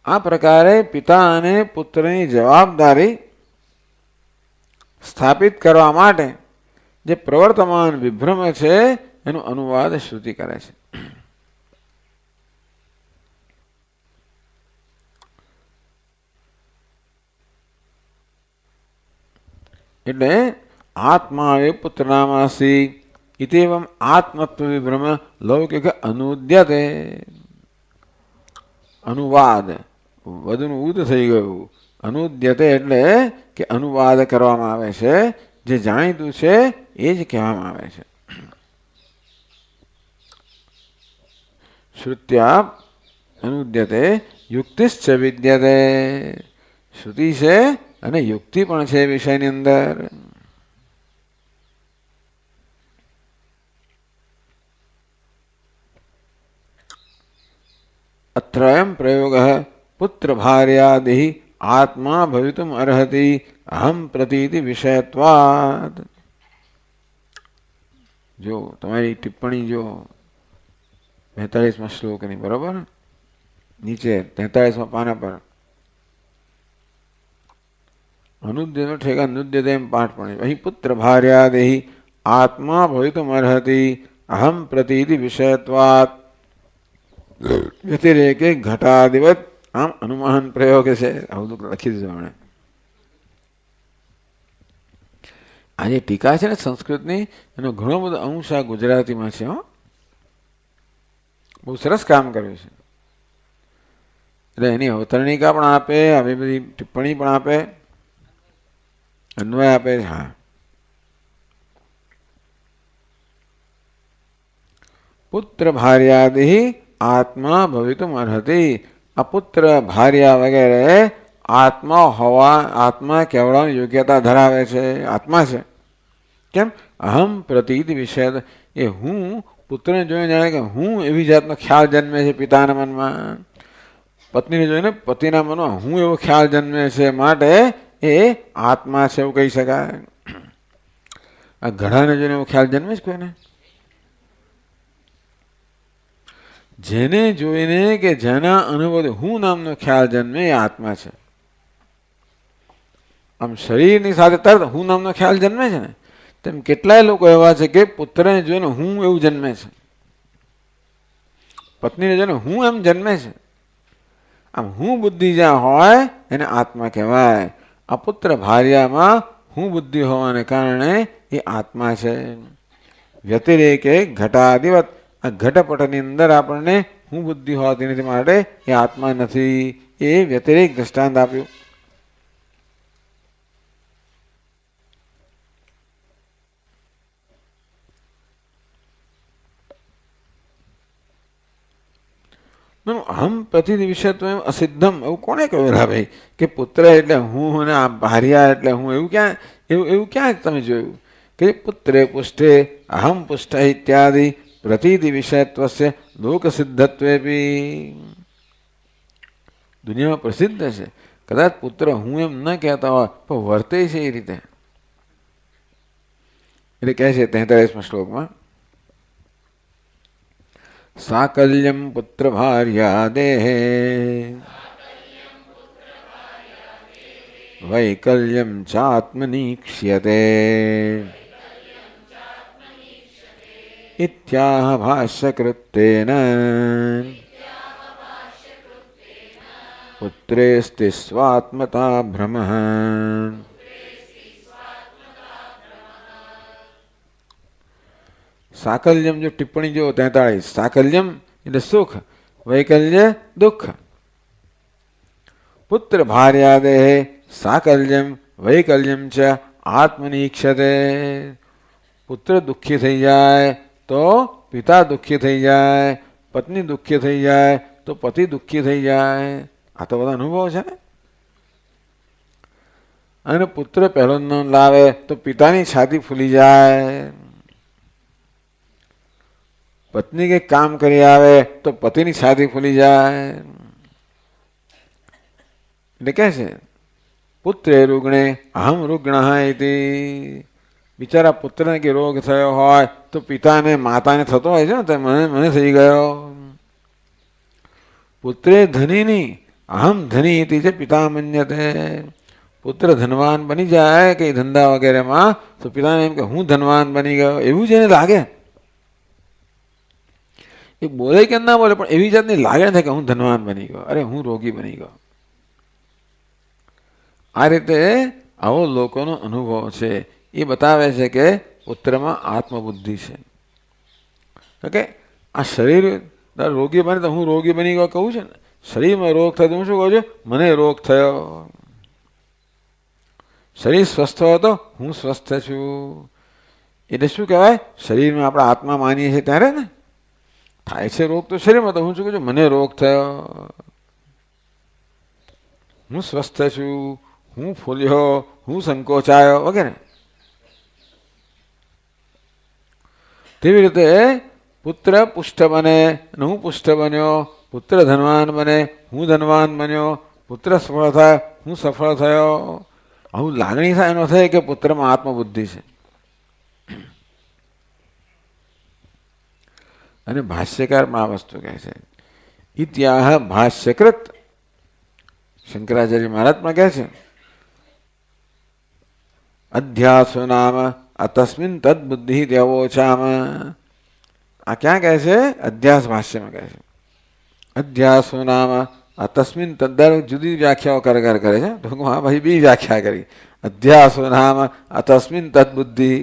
આ પ્રકારે પિતા અને પુત્રની જવાબદારી સ્થાપિત કરવા માટે જે પ્રવર્તમાન વિભ્રમ છે એનો અનુવાદ શ્રુતિ કરે છે. એટલે આત્મા એ પુત્ર નામાસી ઇતેવમ આત્મત્વ વિભ્રમ લૌકિક અનુદ્યતે. અનુવાદ વધુનું ઉદ થઈ ગયું. અનુદ્યતે એટલે કે અનુવાદ કરવામાં આવે છે જે જાણીતું છે એ જ કહેવામાં આવે છે. શ્રુત્યા અનુદ્યતે યુક્તિશ્ચ વિદ્યતે. શ્રુતિ છે અને યુક્તિ પણ છે વિષયની અંદર. અત્રયમ પ્રયોગ પુત્ર ભાર્યાદિ આત્મા ભવિતુમ અર્હતિ અહમ પ્રતીતિ વિષયત્વાદ. જો તમારી ટિપ્પણી જો 42માં શ્લોકની, બરોબર, નીચે 43માં પાના પર અનુદ્યનો ઠેકા અનુદ્યતે એમ પાઠ પણ અહીં પુત્ર ભાર્યાદેહી આત્મા ભવિતુમ અર્હતિ અહમ પ્રતીતિ વિષયત્વાત વ્યતિરેકે ઘટાદિવત. આમ અનુમાન પ્રયોગ છે. આવું તો લખી દીધું હમણાં. આ જે ટીકા છે ને સંસ્કૃતની, એનો ઘણો બધો અંશ આ ગુજરાતીમાં છે. બહુ સરસ કામ કર્યું છે. એટલે એની અવતરણિકા પણ આપે, આવી બધી ટિપ્પણી પણ આપે, અન્વય આપે. હા, પુત્ર ભાર્યાદિ આત્મા ભવિતુમ અર્હતિ. આ પુત્ર ભાર્યા વગેરે આત્મા હોવા, આત્મા કહેવડાવવાની યોગ્યતા ધરાવે છે, આત્મા છે. કેમ? અહમ પ્રતીતિ વિષય. એ હું પુત્રને જોઈને જાણે કે હું એવી જાતનો ખ્યાલ જન્મે છે પિતાના મનમાં. પત્નીને જોઈને પતિના મનમાં હું એવો ખ્યાલ જન્મે છે, માટે એ આત્મા છે એવું કહી શકાય. આ ઘડાને જોઈને એવો ખ્યાલ જન્મે છે કોઈને? જેને જોઈને કે જેના અનુભવ હું નામનો ખ્યાલ જન્મે એ આત્મા છે. આમ શરીરની સાથે તરત હું નામનો ખ્યાલ જન્મે છે ને, તેમ કેટલાય લોકો એવા છે કે પુત્રને જોઈને હું એવું જન્મે છે, પત્નીને જોઈને હું એમ જન્મે છે. આમ હું બુદ્ધિ જ્યાં હોય એને આત્મા કહેવાય. આ પુત્ર ભાર્યામાં હું બુદ્ધિ હોવાને કારણે એ આત્મા છે. વ્યતિરેકે ઘટાદિવત. આ ઘટપટની અંદર આપણને હું બુદ્ધિ હોતી નથી, માટે એ આત્મા નથી. એ વ્યતિરેક દ્રષ્ટાંત આપ્યું. અહમ પ્રતિનિધિ વિષયત્વ અસિદ્ધમ. એવું કોને કહ્યું ભાઈ કે પુત્ર એટલે હું અને આ ભાર્યા એટલે હું? એવું ક્યાં તમે જોયું કે પુત્રે પુષ્ટે અહમ પુષ્ટ ઇત્યાદિ પ્રતિનિધિ વિષયત્વસ્ય લોક સિદ્ધત્વે બી દુનિયામાં પ્રસિદ્ધ છે. કદાચ પુત્ર હું એમ ન કહેતા હોય પણ વર્તે છે એ રીતે. એટલે કહે છે 43માં શ્લોકમાં, સાકલ્યમ પુત્ર ભાર્યાદેહ વૈકલ્યમ ચાત્મનીક્ષ્યતે ઇત્યાહ ભાષ્યકૃત્તેન પુત્રેસ્તિ સ્વાત્મતા ભ્રમઃ. સાકલ્યમ જો ટિપ્પણી જો 43, સાકલ્યમ એટલે સુખ, વૈકલ્ય દુઃખ. પુત્ર ભાર્યાદેહ સાકલ્યમ વૈકલ્યમ ચ આત્મનીક્ષતે. પુત્ર દુઃખી થઈ જાય તો પિતા દુઃખી થઈ જાય, પત્ની દુઃખી થઈ જાય તો પતિ દુઃખી થઈ જાય. આ તો બધા અનુભવ છે ને. અને પુત્ર પહેલો નામ લાવે તો પિતાની છાતી ફૂલી જાય, પત્ની કંઈક કામ કરી આવે તો પતિની છાતી ફૂલી જાય. એટલે કહે છે પુત્રે રૂગણે અહમ રૂગ્ણ ઇતિ. બિચારા પુત્રને કે રોગ થયો હોય તો પિતાને માતાને થતો હોય છે ને, તો મને થઈ ગયો. પુત્રે ધનીની અહમ ધની ઇતિ છે પિતા મન્યતે. પુત્ર ધનવાન બની જાય કે ધંધા વગેરેમાં તો પિતાને એમ કે હું ધનવાન બની ગયો, એવું જ એને લાગે. એ બોલે કે ના બોલે પણ એવી જાતની લાગે થાય કે હું ધનવાન બની ગયો, અરે હું રોગી બની ગયો. આ રીતે આવો લોકોનો અનુભવ છે. એ બતાવે છે કે પુત્રમાં આત્મબુદ્ધિ છે. ઓકે, આ શરીર રોગી બને તો હું રોગી બની ગયો કહું છે ને, શરીરમાં રોગ થયો તો હું શું કહું છું? મને રોગ થયો. શરીર સ્વસ્થ હોય તો હું સ્વસ્થ છું. એટલે શું કહેવાય? શરીરમાં આપણે આત્મા માનીએ છીએ ત્યારે ને થાય છે રોગ તો શરીરમાં, તો હું શું કહું છું? મને રોગ થયો, હું સ્વસ્થ છું, હું ફૂલ્યો, હું સંકોચાયો વગેરે. તેવી રીતે પુત્ર પુષ્ટ બને અને હું પુષ્ટ બન્યો, પુત્ર ધનવાન બને, હું ધનવાન બન્યો, પુત્ર સફળ થાય, હું સફળ થયો. આવું લાગણી થાય એનો થાય કે પુત્રમાં આત્મબુદ્ધિ છે. અને ભાષ્યકારમાં આ વસ્તુ કહે છે, ઇત્યાહ ભાષ્યકૃત. શંકરાચાર્ય મહારાજ પણ કહે છે, અધ્યાસો નામ અતસ્મિન તદબુદ્ધિ દેવોચામ. આ ક્યાં કહે છે? અધ્યાસ ભાષ્યમાં કહે છે. અધ્યાસો નામ અતસ્મિન તદ્દર જુદી વ્યાખ્યાઓ કરે છે. તો હા ભાઈ બી વ્યાખ્યા કરી. અધ્યાસો નામ અતસ્મિન તદબુદ્ધિ.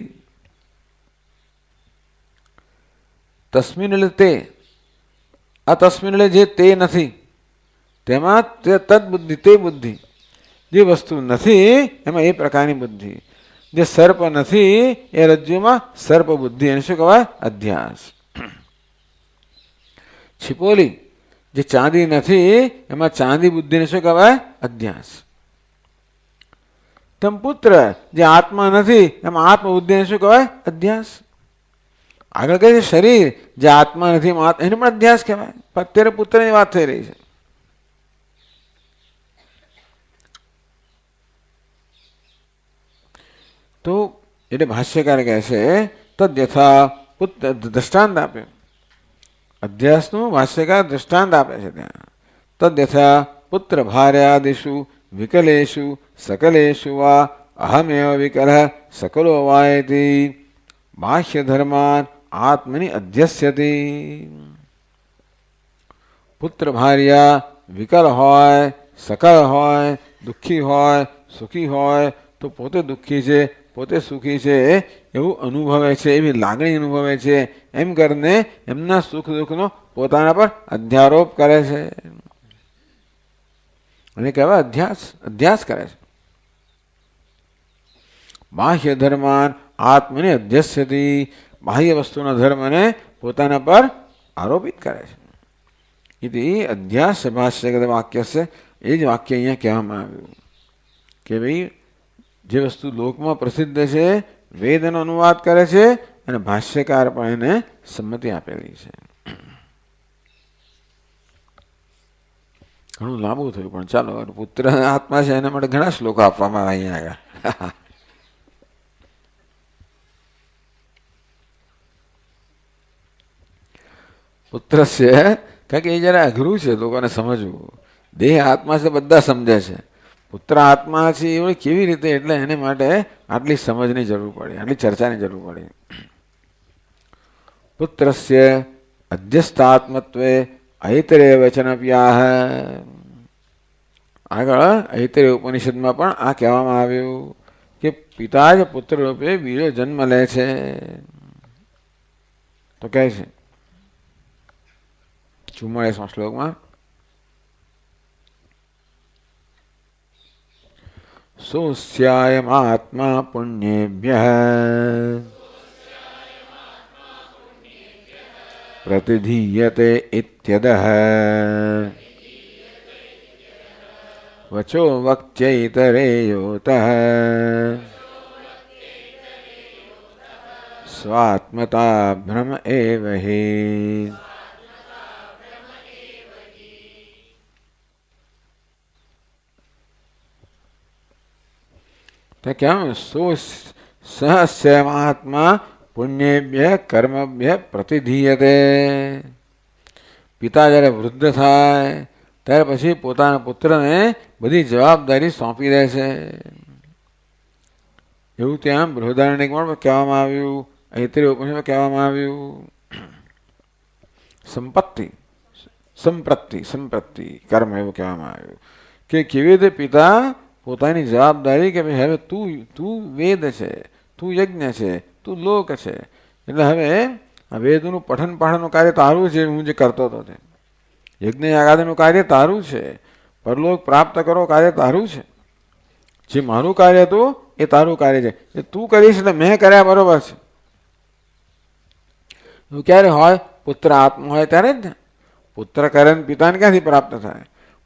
તસ્મિન એટલે તે, અતસ્મિન એટલે જે તે નથી, તેમાં તે તદબુદ્ધિ તે બુદ્ધિ. જે વસ્તુ નથી એમાં એ પ્રકારની બુદ્ધિ. જે સર્પ નથી એ રજ્જુમાં સર્પ બુદ્ધિ. એને શું કહેવાય? અધ્યાસ. છિપોલી જે ચાંદી નથી એમાં ચાંદી બુદ્ધિને શું કહેવાય? અધ્યાસ. તમ પુત્ર જે આત્મા નથી એમાં આત્મબુદ્ધિને શું કહેવાય? અધ્યાસ. આગળ કહે છે શરીર જે આત્મા નથી એને પણ અધ્યાસ કહેવાય. પણ અત્યારે પુત્રની વાત થઈ રહી છે. તો એટલે ભાષ્યકાર કહે છે તદ્યથા પુત્ર દ્રષ્ટાંત આપે. અધ્યાસનું ભાષ્યકાર દ્રષ્ટાંત આપે છે ત્યાં. તદ્યથા પુત્ર ભાર્યાદિષુ વિકલેષુ સકલેષુ વા અહમેવ વિકલ સકલો વાયતિ બાહ્ય ધર્માન આત્મની અધ્યસ્યતિ. પુત્ર ભાર્યા વિકલ હોય, સકલ હોય, દુઃખી હોય, સુખી હોય તો પોતે દુઃખી છે, પોતે સુખી છે એવું અનુભવે છે, એવી લાગણી અનુભવે છે. એમ કરીને એમના સુખ દુઃખનો પોતાના પર અધ્યારોપ કરે છે. અને કહેવાય અધ્યાસ. અધ્યાસ કરે છે. બાહ્ય ધર્માન આત્મને અધ્યસ્યતિ. બાહ્ય વસ્તુના ધર્મને પોતાના પર આરોપિત કરે છે. ઇતિ અધ્યાસ ભાષ્યગત વાક્ય છે. એ જ વાક્ય અહીંયા કહેવામાં આવ્યું કે ભાઈ જે વસ્તુ લોકમાં પ્રસિદ્ધ છે વેદનો અનુવાદ કરે છે અને ભાષ્યકાર પણ એને સંમતિ આપેલી છે. ઘણું લાંબુ થયું પણ ચાલો, પુત્ર આત્મા છે એના માટે ઘણા શ્લોકો આપવામાં આવે અહીંયા આગળ. પુત્ર છે કારણ કે એ જરા અઘરું છે લોકોને સમજવું. દેહ આત્મા છે બધા સમજે છે, પુત્ર આત્મા છે એ કેવી રીતે, એટલે એને માટે આટલી સમજની જરૂર પડે, આટલી ચર્ચાની જરૂર પડે. પુત્રસ્ય અધ્યસ્થાત્મત્વે ઐતરેય વચનપ્યાહ. આગળ ઐતરેય ઉપનિષદમાં પણ આ કહેવામાં આવ્યું કે પિતા જ પુત્ર રૂપે બીજો જન્મ લે છે. તો કહે છે 44મા શ્લોકમાં, સોસ્યાયમાત્મા પુણ્યેભ્યઃ પ્રતિધીયતે ઇત્યદઃ વચો વક્ત્યૈતરેયોતઃ સ્વાત્મતા ભ્રમ એવ હિ. તો ક્યાં સહસ્યમાત્મા પુણ્યેભ્ય કર્મભ્ય પ્રતિધીયતે. પિતા જ્યારે વૃદ્ધ થાય ત્યાર પછી પોતાના પુત્રને બધી જવાબદારી સોંપી દે છે. એવું ત્યાં બૃહદારણ્યકમાં કહેવામાં આવ્યું, ઐતરેય ઉપનિષદમાં કહેવામાં આવ્યું. સંપત્તિ કર્મ એવું કહેવામાં આવ્યું કે કેવી રીતે પિતા પોતાની જવાબદારી કે ભાઈ હવે તું વેદ છે, તું યજ્ઞ છે, તું લોક છે, એટલે હવે આ વેદનું પઠન પાઠનનું કાર્ય તારું છે. હું જે કરતો હતો તે યજ્ઞ યાગાદિનું કાર્ય તારું છે, પરલોક પ્રાપ્ત કરો કાર્ય તારું છે. જે મારું કાર્ય હતું એ તારું કાર્ય છે, એ તું કરીશ એટલે મેં કર્યા બરોબર છે. એવું ક્યારે હોય? પુત્ર આત્મા હોય ત્યારે જ ને. પુત્ર કરે ને પિતાને ક્યાંથી પ્રાપ્ત થાય?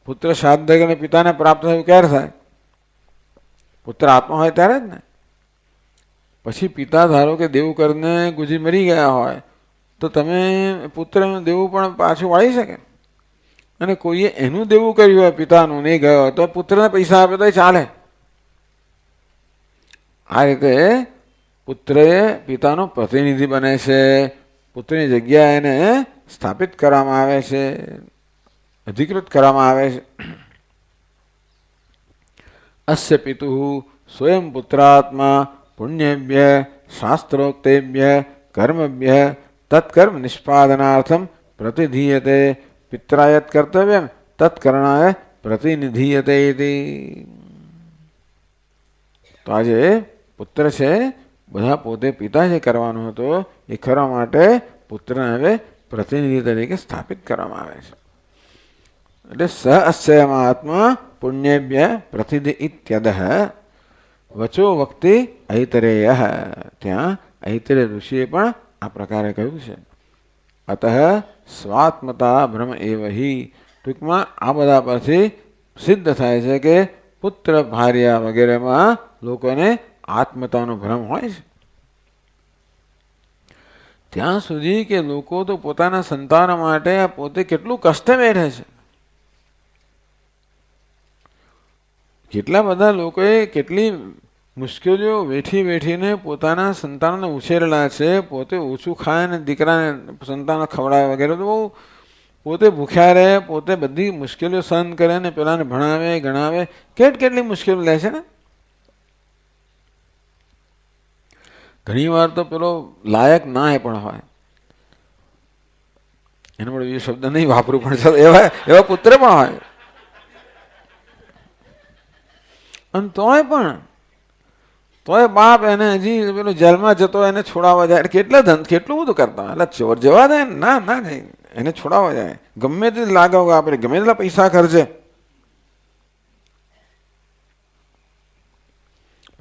પુત્ર શ્રાદ્ધ કરીને પિતાને પ્રાપ્ત થયું ક્યારે થાય? પુત્ર આત્મા હોય ત્યારે જ ને. પછી પિતા ધારો કે દેવું કરીને ગુજી મરી ગયા હોય તો તમે પુત્રનું દેવું પણ પાછું વાળી શકે. અને કોઈએ એનું દેવું કર્યું હોય પિતાનું નહીં ગયો તો પુત્રને પૈસા આપે તો ચાલે. આ રીતે પુત્રએ પિતાનો પ્રતિનિધિ બને છે. પુત્રની જગ્યાએ એને સ્થાપિત કરવામાં આવે છે, અધિકૃત કરવામાં આવે છે. અસ્ય પિતુ સ્વયં પુત્રાત્મા પુણ્યેભ્ય શાસ્ત્રોક્તેભ્ય કર્મભ્ય તત્કર્મ નિષ્પાદનાર્થમ પ્રતિધીયતે પિત્રાયત કર્તવ્યમ તત્કરણાય પ્રતિનિધીયતે ઇતિ. તો આજે પુત્ર છે બધા પોતે પિતા જે કરવાનો હતો એ કરવા માટે પુત્રને હવે પ્રતિનિધિ તરીકે સ્થાપિત કરવામાં આવે છે. એટલે સ અસ્યમાત્મા પુણ્યેભ્ય પ્રતિનિધિ ઇત્યદઃ વચો વક્તિ ઐતરેય. ત્યાં ઐતરેય ઋષિએ પણ આ પ્રકારે કહ્યું છે. અતઃ સ્વાત્મતા ભ્રમ એવ હિ. ટૂંકમાં આ બધા પરથી સિદ્ધ થાય છે કે પુત્ર ભાર્યા વગેરેમાં લોકોને આત્મતાનો ભ્રમ હોય છે. ત્યાં સુધી કે લોકો તો પોતાના સંતાન માટે પોતે કેટલું કષ્ટ વેઠે છે. કેટલા બધા લોકોએ કેટલી મુશ્કેલીઓ વેઠી વેઠીને પોતાના સંતાનોને ઉછેરેલા છે. પોતે ઓછું ખાય ને દીકરાને સંતાનો ખવડાવે વગેરે તો બહુ પોતે ભૂખ્યા રહે, પોતે બધી મુશ્કેલીઓ સહન કરે ને પેલાને ભણાવે ગણાવે. કેટલી મુશ્કેલીઓ લે છે ને. ઘણી વાર તો પેલો લાયક ના એ પણ હોય, એનો પણ એ શબ્દ નહીં વાપરું પણ એવા પુત્ર પણ હોય. અને તોય બાપ એને હજી પેલો જેલમાં જતો એને છોડાવવા જાય. કેટલું બધું કરતા એટલે ચોર જવા દે ના જાય, એને છોડાવવા જાય. ગમે તે લાગવ આપણે ગમે તેટલા પૈસા ખર્ચે.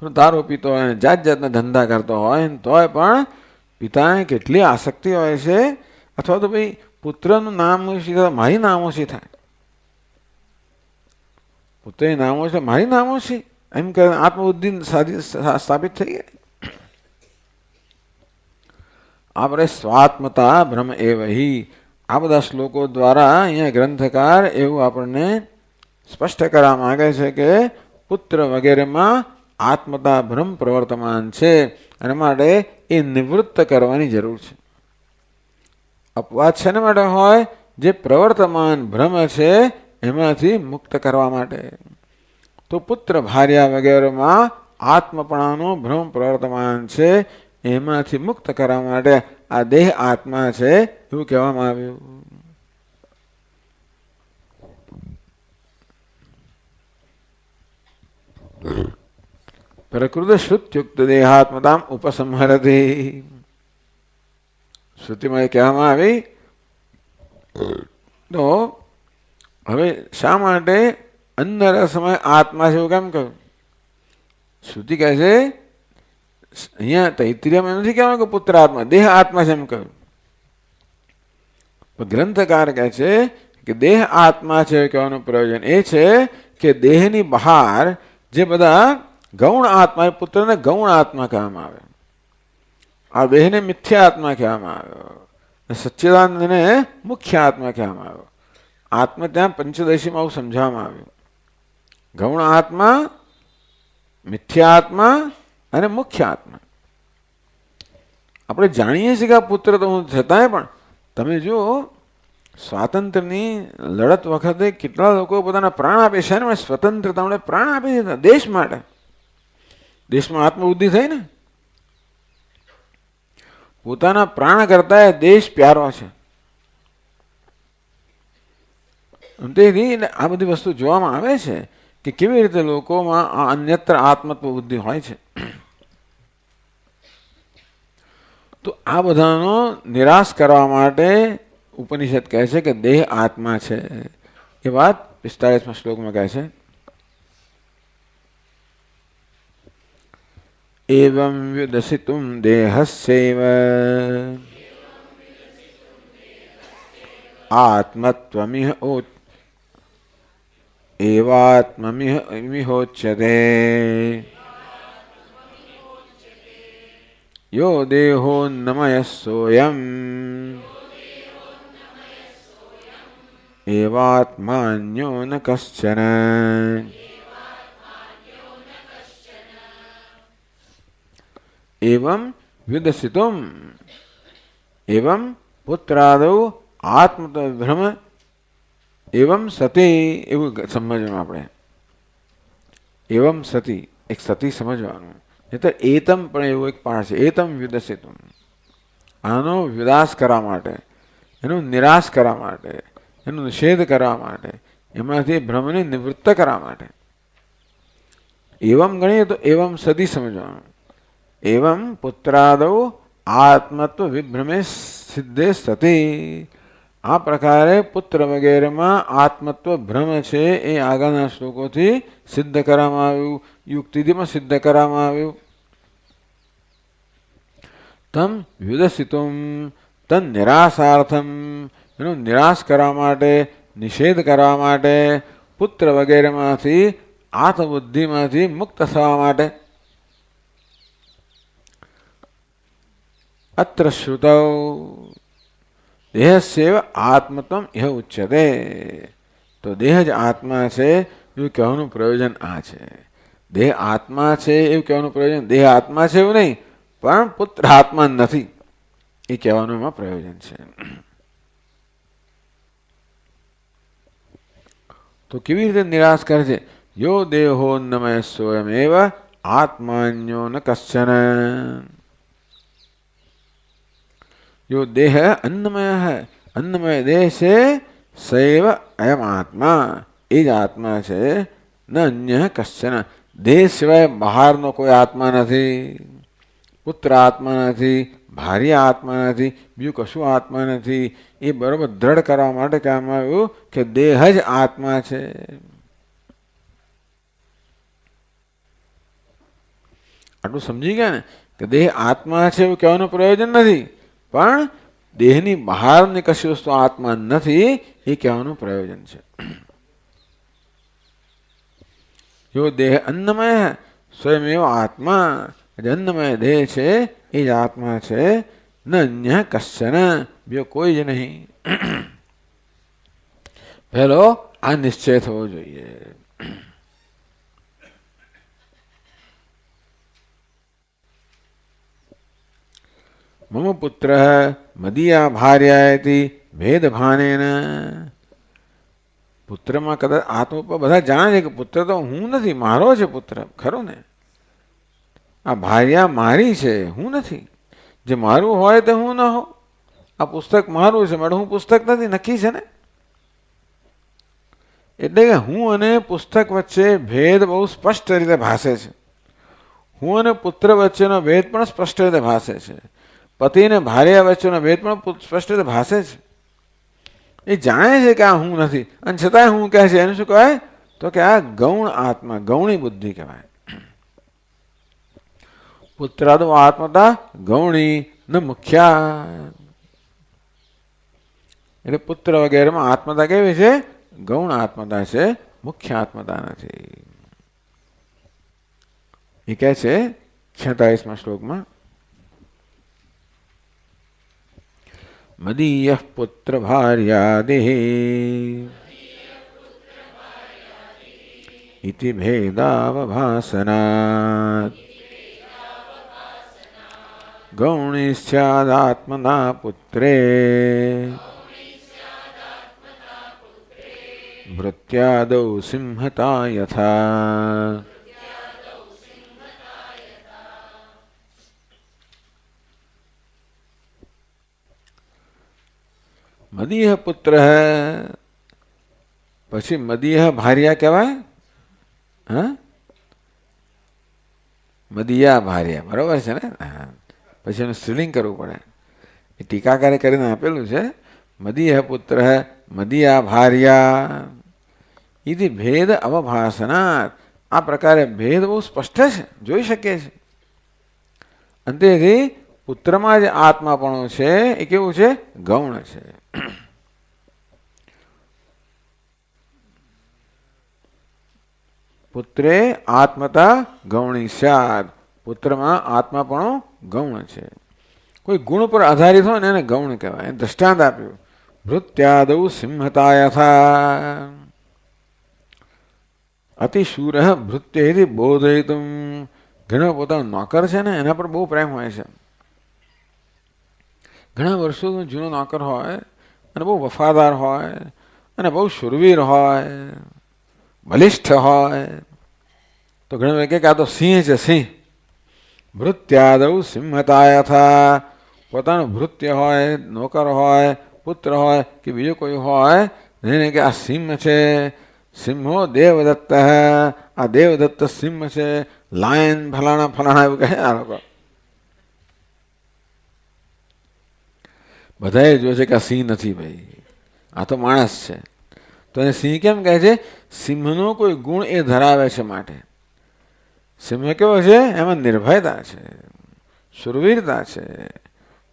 દારૂ પીતો હોય, જાત જાતના ધંધા કરતો હોય તોય પણ પિતાને કેટલી આસક્તિ હોય છે. અથવા તો ભાઈ પુત્રનું નામ ઓછી થાય, મારી નામ ઓછી થાય. પુત્રની નામ ઓછી, મારી નામ ઓછી, એમ કરે આત્મબુદ્ધિ સ્થાપિત થઈ ગઈ. આપણે સ્વાત્મતા ભ્રમ એવ હિ. આ બધા શ્લોકો દ્વારા અહીંયા ગ્રંથકાર એવું આપણને સ્પષ્ટ કરવા માંગે છે કે પુત્ર વગેરેમાં આત્મતા ભ્રમ પ્રવર્તમાન છે અને માટે એ નિવૃત્ત કરવાની જરૂર છે. અપવાદ શેના માટે હોય? જે પ્રવર્તમાન ભ્રમ છે એમાંથી મુક્ત કરવા માટે. તો પુત્ર ભાર્યા વગેરેમાં આત્મપણાનો ભ્રમ પ્રવર્તમાન છે, એમાંથી મુક્ત કરવા માટે આ દેહ આત્મા છે એવું કહેવામાં આવ્યું. પ્રકૃત શ્રુત્યુક્ત દેહાત્મતામ ઉપસંહરતી. શ્રુતિમાં કહેવામાં આવી. તો હવે શા માટે અંદર સમય આત્મા છે એવું કેમ કહ્યું? શ્રુતિ કહે છે અહીંયા તૈત્રીયમાં નથી કહેવાનું કે પુત્ર આત્મા, દેહ આત્મા છે એમ કહ્યું. ગ્રંથકાર કહે છે કે દેહ આત્મા છે કહેવાનું પ્રયોજન એ છે કે દેહની બહાર જે બધા ગૌણ આત્મા, એ પુત્રને ગૌણ આત્મા કહેવામાં આવે. આ દેહને મિથ્યા આત્મા કહેવામાં આવ્યો, સચ્ચિદાનંદને મુખ્ય આત્મા કહેવામાં આવ્યો. આત્મા ત્યાં પંચદશીમાં આવું સમજાવવામાં આવ્યું. ગૌણ આત્મા, મિથ્યા આત્મા અને મુખ્ય આત્મા. આપણે જાણીએ છીએ કે આ પુત્ર તો હું છતાંય પણ તમે જો સ્વાતંત્ર્યની લડત વખતે કેટલા લોકો પોતાના પ્રાણ આપે છે ને. સ્વતંત્રતા આપણે પ્રાણ આપી દીધા દેશ માટે. દેશમાં આત્મબુદ્ધિ થઈ ને. પોતાના પ્રાણ કરતા દેશ પ્યારો છે. તેથી આ બધી વસ્તુ જોવામાં આવે છે કે કેવી રીતે લોકોમાં આ અન્યત્ર આત્મત્વ બુદ્ધિ હોય છે. તો આ બધાનો નિરાશ કરવા માટે ઉપનિષદ કહે છે કે દેહ આત્મા છે. એ વાત 45મા શ્લોકમાં કહે છે. एवं विदसितुं देहस्यैव आत्मत्वमिह एवात्ममिहोच्यते यो देहोन्नमयः सोऽयम् एवात्मान्यो न कश्चन। एवं विदसितुम एवं पुत्रादौ आत्मभ्रम एवं सती એવું સમજવાનું આપણે એવમ સતી એક સતી સમજવાનું એટલે એતમ પણ એવું એક પાઠ છે એતમ વિદસિતુમ આનો વિનાશ કરવા માટે એનો નિરાશ કરવા માટે એનો નિષેધ કરવા માટે એમાંથી ભ્રમને નિવૃત્ત કરવા માટે એવમ ગણીએ તો એવમ સતી સમજવાનું एवं पुत्रादौ आत्मत्व विभ्रमे सिद्धे सती आ प्रकारे पुत्र वगैरह में आत्मत्व भ्रम है ये आगाना श्लोकों थी सिद्ध करामां आव्युं युक्ति में सिद्ध करामां आव्युं तम व्युदसितुं तन निराशार्थम एनो निराश करवा माटे निषेध करवा माटे पुत्र वगैरह मांथी आत्मबुद्धि मांथी मुक्त थवा माटे अत्र श्रुतौ देहस्यैव आत्मत्वम् इह उच्यते तो देह ज आत्मा है એવું કહેવાનું પ્રયોજન આ છે દેહ આત્મા છે એવું કહેવાનું પ્રયોજન દેહ આત્મા છે એવું નહીં પણ પુત્ર આત્મા નથી એ કહેવાનું એમાં પ્રયોજન છે તો કેવી રીતે નિરાશ કરે છે યો દેહોન્નમય સ્વયમેવ આત્માન્યો ન કશ્ચન जो देह अन्नमय है अन्नमय देह से सैव अयम आत्मा एज आत्मा से न अन्य कश्चन देह सिवाय बहार नो कोई आत्मा नहीं पुत्र आत्मा नहीं भार्या आत्मा नहीं बीजू कशु आत्मा नहीं ये बराबर दृढ़ करवा माटे कहेवामां आव्युं के देह ज आत्मा है आटलुं समझी गया ने कि देह आत्मा है एवुं कहेवानुं प्रयोजन नहीं पण देहनी बहारनी कशी वस्तु आत्मा नहीं ये कहेवानुं प्रयोजन है जो देह अन्नमय है स्वयमेव आत्मा अन्नमय देह है ये आत्मा है न अन्य कश्चन बीजो कोई ज नहीं पहलो आ निश्चय थवो जोईए मम पुत्र मदीया भार्या भेदभानेन पुत्र में कदाच आत्मा पर बधा जाने कि पुत्र तो हूँ नहीं मारो है पुत्र खरो ने आ भार्या मारी है हूँ नहीं जे मारू होय तो हूँ न हो आ पुस्तक मारू है मारे हूँ पुस्तक नहीं नक्की है ने एटले के हूँ अने पुस्तक वच्चे भेद बहु स्पष्ट रीते भासे छे हूँ अने पुत्र वच्चेनो भेद पण स्पष्ट रीते भासे छे पति ने भार्या वच्चेनो भेद पण स्पष्ट रीते भासे छे ए जाणे छे के आ हूँ नहीं अने छतांय हूँ कहे छे एने शुं कहेवाय तो के आ गौण आत्मा गौणी बुद्धि कहेवाय पुत्रादो आत्मता गौणी न मुख्या एटले पुत्र वगैरह में आत्मता केवी छे गौण आत्मता है मुख्य आत्मता नहीं ये क्या है 46 श्लोक में मदीयः पुत्र भार्यादिः इति भेदावभासनात् गौणी स्यादात्मना पुत्रे भृत्यादौ सिंहता यथा मदीय पुत्र है पछी मदीय भार्या कहवाय हाँ मदीया भार्या बराबर है ने पछी एनुं स्त्रीलिंग करवुं पड़े टीकाकारे करीने आपेलुं छे मदीय पुत्र है मदीया भार्या इति भेद अवभासनात् आ प्रकारे भेद बहु स्पष्ट है जोई शक्य छे અને તેથી પુત્રમાં જે આત્માપણું છે એ કેવું છે? ગૌણ છે. પુત્રે આત્મતા ગૌણી સ્યાદ. પુત્રમાં આત્માપણું ગૌણ છે. કોઈ ગુણ પર આધારિત હોય ને એને ગૌણ કહેવાય. દ્રષ્ટાંત આપ્યું, ભૃત્યાદૌ સિંહતા યથા અતિશૂર ભૃત્ય બોધયિતુમ. ઘણા પોતાનો નોકર છે ને એના પર બહુ પ્રેમ હોય છે. ઘણા વર્ષોનો જૂનો નોકર હોય અને બહુ વફાદાર હોય અને બહુ શૂરવીર હોય, બલિષ્ઠ હોય, તો ઘણા કે આ તો સિંહ છે, સિંહ. ભૃત્યાદૌ સિંહતા યથા. પોતાનું ભૃત્ય હોય, નોકર હોય, પુત્ર હોય કે બીજો કોઈ હોય જેને કે આ સિંહ છે. સિંહો દેવદત્ત. આ દેવદત્ત સિંહ છે. લાયન ફલાણા ફલાણા એવું કહે આ લોકો. બધાએ જોશે કે આ સિંહ નથી ભાઈ, આ તો માણસ છે. તો એને સિંહ કેમ કહે છે? સિંહનો કોઈ ગુણ એ ધરાવે છે માટે. સિંહ કેવો છે? એમાં નિર્ભયતા છે, શુરવીરતા છે,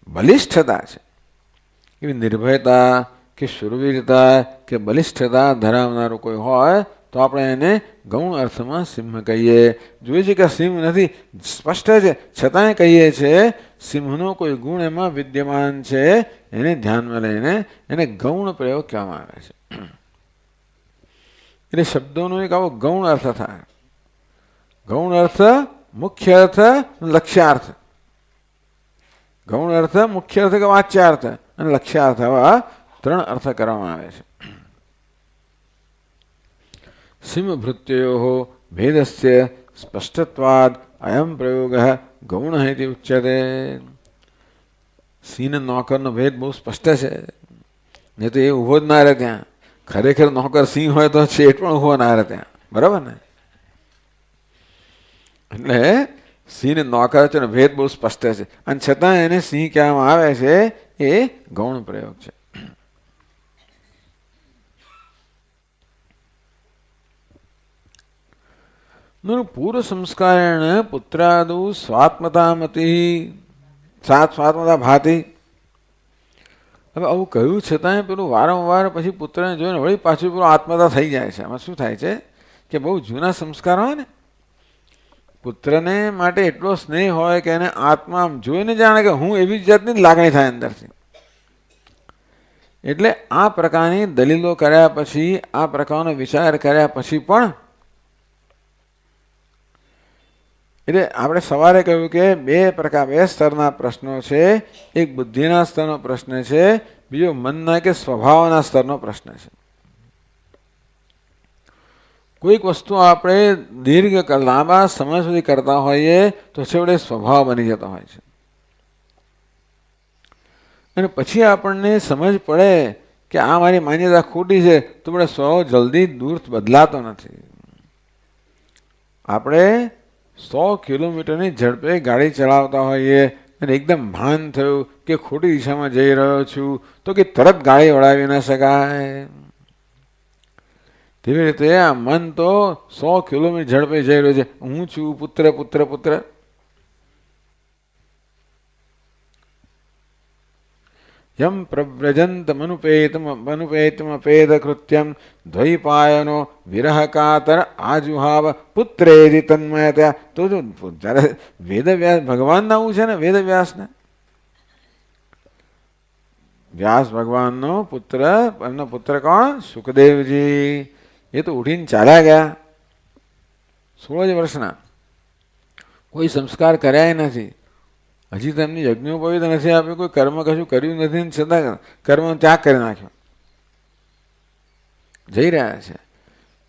બલિષ્ઠતા છે. એવી નિર્ભયતા કે શુરવીરતા કે બલિષ્ઠતા ધરાવનારું કોઈ હોય તો આપણે એને ગૌણ અર્થમાં સિંહ કહીએ. જોઈએ છે કે સિંહ નથી, સ્પષ્ટ છે, છતાંય કહીએ છીએ સિંહનો કોઈ ગુણ એમાં વિદ્યમાન છે. એને ધ્યાનમાં લઈને એને ગૌણ પ્રયોગ કહેવામાં આવે છે. એટલે શબ્દોનો એક આવો ગૌણ અર્થ થાય. ગૌણ અર્થ, મુખ્ય અર્થ, લક્ષ્યાર્થ. ગૌણ અર્થ, મુખ્ય અર્થ કે વાચ્યાર્થ અને લક્ષ્યાર્થ, આવા ત્રણ અર્થ કરવામાં આવે છે. સિંહ ભૃત્યો ભેદસ્ય સ્પષ્ટત્વાદ અયમ પ્રયોગ ગૌણ ઇતિ ઉચ્યતે. સિંહ નોકરનો ભેદ બહુ સ્પષ્ટ છે, નહીં તો એ ઉભો જ ના રહે ત્યાં. ખરેખર નોકર સિંહ હોય તો શેઠ પણ ઉભો ના રહે ત્યાં, બરાબર ને? એટલે સિંહ નોકર છે ને ભેદ બહુ સ્પષ્ટ છે, અને છતાં એને સિંહ કહેવામાં આવે છે. એ ગૌણ પ્રયોગ છે. પૂર્વ સંસ્કારેણ પુત્રાદુ સ્વાત્મતામતી સ્વાત્મતા ભાતી. હવે આવું કહ્યું છતાંય પેલું વારંવાર પછી પુત્રને જોઈને વળી પાછું પેલું આત્મતા થઈ જાય છે. આમાં શું થાય છે કે બહુ જૂના સંસ્કાર હોય ને, પુત્રને માટે એટલો સ્નેહ હોય કે એને આત્મા જોઈને જાણે કે હું એવી જાતની જ લાગણી થાય અંદરથી. એટલે આ પ્રકારની દલીલો કર્યા પછી, આ પ્રકારનો વિચાર કર્યા પછી પણ, એટલે આપણે સવારે કહ્યું કે બે સ્તરના પ્રશ્નો છે. એક બુદ્ધિના સ્તરનો પ્રશ્ન છે, બીજો મનના કે સ્વભાવના સ્તરનો પ્રશ્ન છે. કોઈક વસ્તુ આપણે દીર્ઘ લાંબા સમય સુધી કરતા હોઈએ તો છેવટે સ્વભાવ બની જતો હોય છે. અને પછી આપણને સમજ પડે કે આ મારી માન્યતા ખોટી છે, તો આપણે સ્વભાવ જલ્દી દૂર બદલાતો નથી. આપણે 100 કિલોમીટરની ઝડપે ગાડી ચલાવતા હોઈએ અને એકદમ ભાન થયું કે ખોટી દિશામાં જઈ રહ્યો છું તો કે તરત ગાડી વળાવી ન શકાય. તેવી રીતે આ મન તો 100 કિલોમીટર ઝડપે જઈ રહ્યું છે. હું છું પુત્ર પુત્ર પુત્ર. યમ પ્રવ્રજંત મનુપેતમપેદ કૃત્યમ દ્વૈપાયનો વિરહ કાતર આજુહાવ પુત્રેદિ તન્મયતા. તો જો જ્યારે વેદવ્યાસ ભગવાનના આવું છે ને, વેદવ્યાસને વ્યાસ ભગવાનનો પુત્ર, એમનો પુત્ર કોણ? સુખદેવજી. એ તો ઉઠીને ચાલ્યા ગયા, 16 વર્ષના. કોઈ સંસ્કાર કર્યા નથી, હજી તો એમની યજ્ઞોપવિત નથી આપ્યું, કોઈ કર્મ કશું કર્યું નથી, છતાં કર્મ ત્યાગ કરી નાખ્યો. જઈ રહ્યા છે.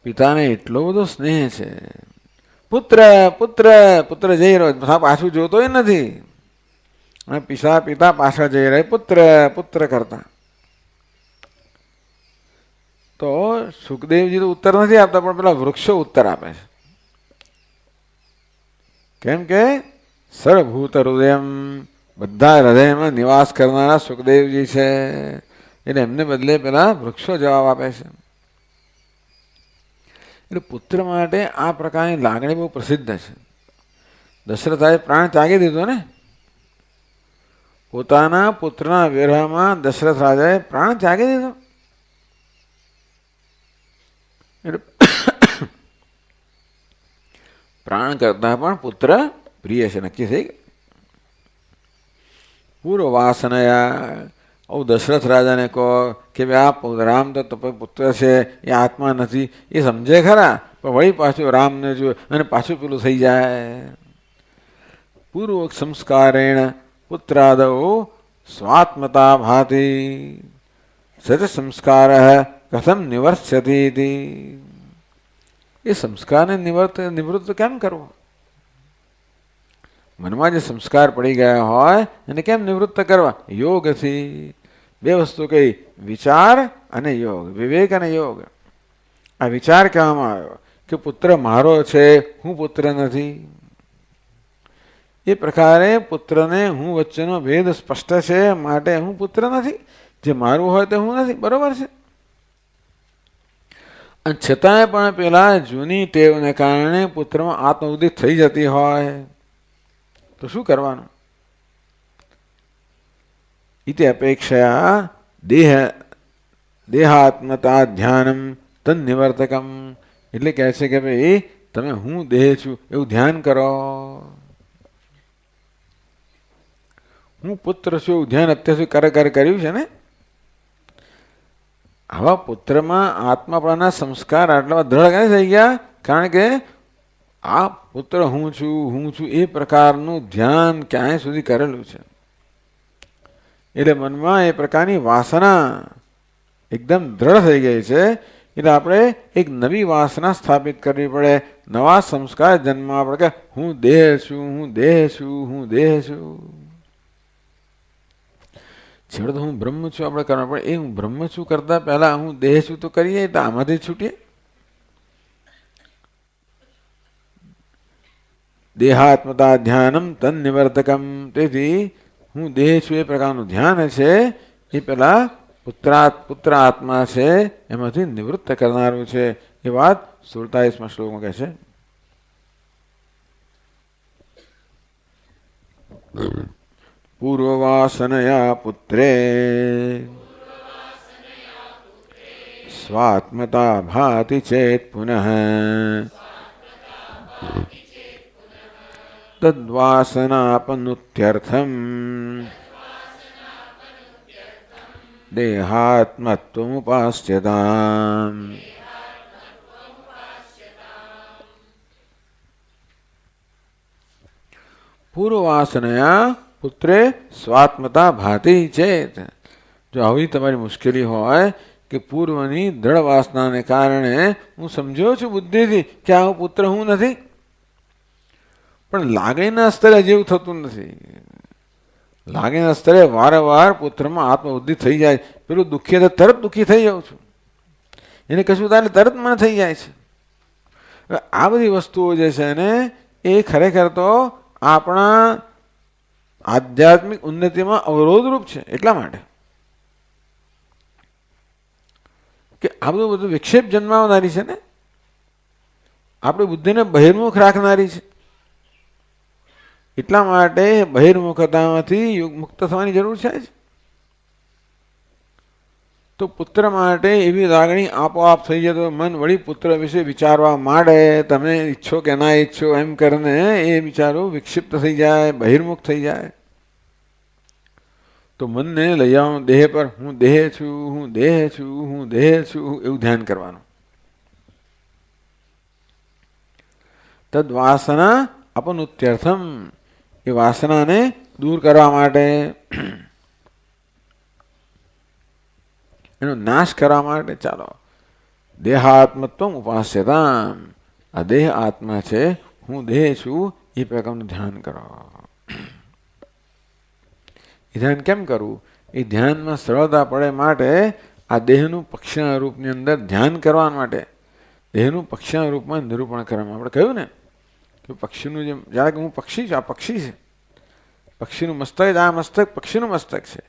પિતાને એટલો બધો સ્નેહ છે. પુત્ર પુત્ર પુત્ર જઈ રહ્યો, પાછું જોતોય નથી. અને પિતા પાછળ જઈ રહ્યા, પુત્ર પુત્ર કરતા. તો સુખદેવજી તો ઉત્તર નથી આપતા, પણ પેલા વૃક્ષો ઉત્તર આપે છે. કેમ કે સર્વભૂત હૃદયમ, બધા હૃદયમાં નિવાસ કરનારા સુખદેવજી છે. એટલે એમને બદલે પેલા વૃક્ષો જવાબ આપે છે. એટલે પુત્ર માટે આ પ્રકારની લાગણી બહુ પ્રસિદ્ધ છે. દશરથાએ પ્રાણ ત્યાગી દીધો ને, પોતાના પુત્રના વિરહમાં દશરથ રાજાએ પ્રાણ ત્યાગી દીધો. એટલે પ્રાણ કરતા પણ પુત્ર પ્રિય છે, નક્કી થઈ ગયું. પૂર્વ વાસનયા દશરથ રાજાને કહો કે ભાઈ આ રામ તો પુત્ર છે, એ આત્મા નથી, એ સમજે ખરા, પણ વળી પાછું રામને જોયું અને પાછું પેલું થઈ જાય. પૂર્વ સંસ્કારેણ પુત્રાદૌ સ્વાત્મતા ભાતિ સચ સંસ્કાર કથમ નિવર્ષ્યતિ. એ સંસ્કારને નિવૃત્ત કેમ કરવો? મનમાં જે સંસ્કાર પડી ગયા હોય એને કેમ નિવૃત્ત કરવા? યોગથી. બે વસ્તુ કઈ? વિચાર અને યોગ, વિવેક અને યોગ. આ વિચાર કહેવામાં આવ્યો કે પુત્ર મારો છે, હું પુત્ર નથી. એ પ્રકારે પુત્રને હું વચ્ચેનો ભેદ સ્પષ્ટ છે, માટે હું પુત્ર નથી. જે મારું હોય તે હું નથી, બરોબર છે. અને છતાંય પણ પેલા જૂની ટેવને કારણે પુત્રમાં આત્મબુદ્ધિ થઈ જતી હોય તો શું કરવાનું? ઇતિ અપેક્ષયા દેહાત્મતા ધ્યાનમ તન્નિવર્તકમ. એટલે કહે છે કે ભાઈ તમે હું દેહ છું એવું ધ્યાન કરો. હું પુત્ર છું એવું ધ્યાન અત્યાર સુધી કર્યું છે ને. આવા પુત્રમાં આત્માપણાના સંસ્કાર આટલા દ્રઢ ક્યાં થઈ ગયા? કારણ કે આ પુત્ર હું છું એ પ્રકારનું ધ્યાન ક્યાંય સુધી કરેલું છે. એટલે મનમાં એ પ્રકારની વાસના એકદમ દ્રઢ થઈ ગઈ છે. એટલે આપણે એક નવી વાસના સ્થાપિત કરવી પડે, નવા સંસ્કાર જન્મવા પડે કે હું દેહ છું, હું દેહ છું, હું દેહ છું. છેવટે તો હું બ્રહ્મ છું આપણે કરવા પડે. એ હું બ્રહ્મ છું કરતા પહેલા હું દેહ છું તો કરીએ તો આમાંથી છૂટીએ. દેહાત્મતા ધ્યાનમ તન નિવર્તકમ. તેથી હું દેહ છું એ પ્રકારનું ધ્યાન છે એ પેલા પુત્ર આત્મા છે એમાંથી નિવૃત્ત કરનારું છે. એ વાત 47મા શ્લોકમાં કહે છે. પૂર્વવાસનયા પુત્રે સ્વાત્મતા ભાતિ ચેત પુનઃ તદ્વાસનાપનુત્યર્થમ દેહાત્મત્વમુપાસ્યતામ. પૂર્વવાસનયા પુત્રે સ્વાત્મતા ભાતિ ચેત. જો આવી તમારી મુશ્કેલી હોય કે પૂર્વની દ્રઢ વાસનાને કારણે હું સમજ્યો છું બુદ્ધિથી કે આ પુત્ર હું નથી, પણ લાગણીના સ્તરે જેવું થતું નથી. લાગણીના સ્તરે વારંવાર પુત્રમાં આત્મબુદ્ધિ થઈ જાય. પેલું દુઃખી તરત દુઃખી થઈ જાઉં છું, એને કશું થાય તરત મને થઈ જાય છે. આ બધી વસ્તુઓ જે છે ને એ ખરેખર તો આપણા આધ્યાત્મિક ઉન્નતિમાં અવરોધરૂપ છે. એટલા માટે કે આ બધું વિક્ષેપ જન્માવનારી છે ને, આપણી બુદ્ધિને બહિર્મુખ રાખનારી છે. એટલા માટે બહિર્મુખતામાંથી મુક્ત થવાની જરૂર છે જ. તો પુત્ર માટે એવી લાગણી આપોઆપ થઈ જાય તો મન વળી પુત્ર વિશે વિચારવા માંડે. તમે ઈચ્છો કે ના ઈચ્છો એમ કરીને એ વિચારો વિક્ષિપ્ત થઈ જાય, બહિર્મુખ થઈ જાય. તો મનને લઈ આવવાનું દેહ પર. હું દેહ છું, હું દેહ છું, હું દેહ છું એવું ધ્યાન કરવાનું. તદ વાસના અપનુત્યર્થમ. એ વાસનાને દૂર કરવા માટે, એનો નાશ કરવા માટે ચાલો દેહાત્મત્વ ઉપાસ્યતામ. આ દેહ આત્મા છે, હું દેહ છું એ પ્રકારનું ધ્યાન કરો. એ ધ્યાન કેમ કરવું? એ ધ્યાનમાં સરળતા પડે માટે આ દેહનું પક્ષીના રૂપની અંદર ધ્યાન કરવા માટે દેહનું પક્ષીના રૂપમાં નિરૂપણ કરવામાં. આપણે કહ્યું ને કે પક્ષીનું જેમ, જ્યારે કે હું પક્ષી છું, આ પક્ષી છે, પક્ષીનું મસ્તક, આ મસ્તક પક્ષીનું મસ્તક છે.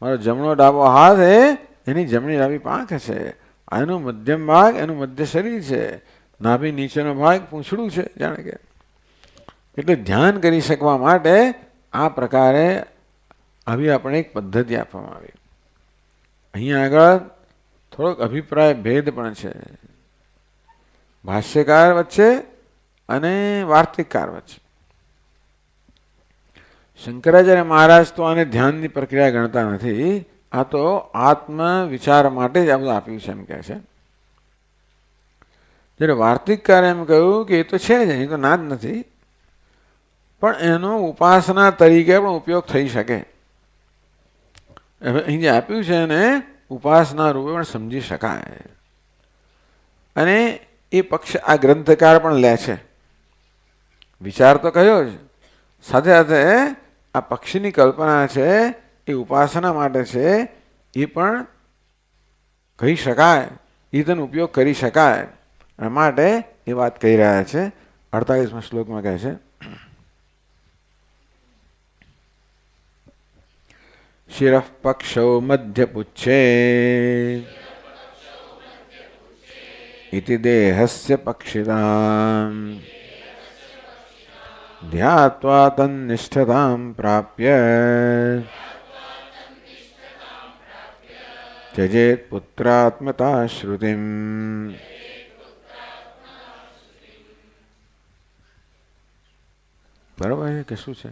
મારો જમણો ડાબો હાથ એ એની જમણી ડાબી પાંખ છે. એનો મધ્યમ ભાગ એનું મધ્ય શરીર છે. નાભી નીચેનો ભાગ પૂંછડું છે જાણે કે. એટલે ધ્યાન કરી શકવા માટે આ પ્રકારે આવી આપણે એક પદ્ધતિ આપવામાં આવી. અહીંયા આગળ થોડોક અભિપ્રાય ભેદ પણ છે ભાષ્યકાર વચ્ચે અને વાર્તિકકાર વચ્ચે. શંકરાચાર્ય મહારાજ તો આને ધ્યાનની પ્રક્રિયા ગણતા નથી. આ તો આત્મ વિચાર માટે જ આ બધું આપ્યું છે એમ કહે છે. જ્યારે વાર્તિકકારે એમ કહ્યું કે એ તો છે જ, એ તો ના જ નથી, પણ એનો ઉપાસના તરીકે પણ ઉપયોગ થઈ શકે. અહીં જે આપ્યું છે એને ઉપાસના રૂપે પણ સમજી શકાય. અને એ પક્ષ આ ગ્રંથકાર પણ લે છે. વિચાર તો કયો જ, સાથે સાથે આ પક્ષીની કલ્પના છે એ ઉપાસના માટે છે, એ પણ કહી શકાય, એ તેનો ઉપયોગ કરી શકાય. અને માટે એ વાત કહી રહ્યા છે. 48મા શ્લોકમાં કહે છે, શિરઃ પક્ષો મધ્યપુચ્છે ઇતિ દેહસ્ય પક્ષિતામ ધ્યાત્વા તન્નિષ્ઠતામ પ્રાપ્ય ત્યજેત પુત્રાત્મતા શ્રુતિમ. બરાબર છે કે શું છે?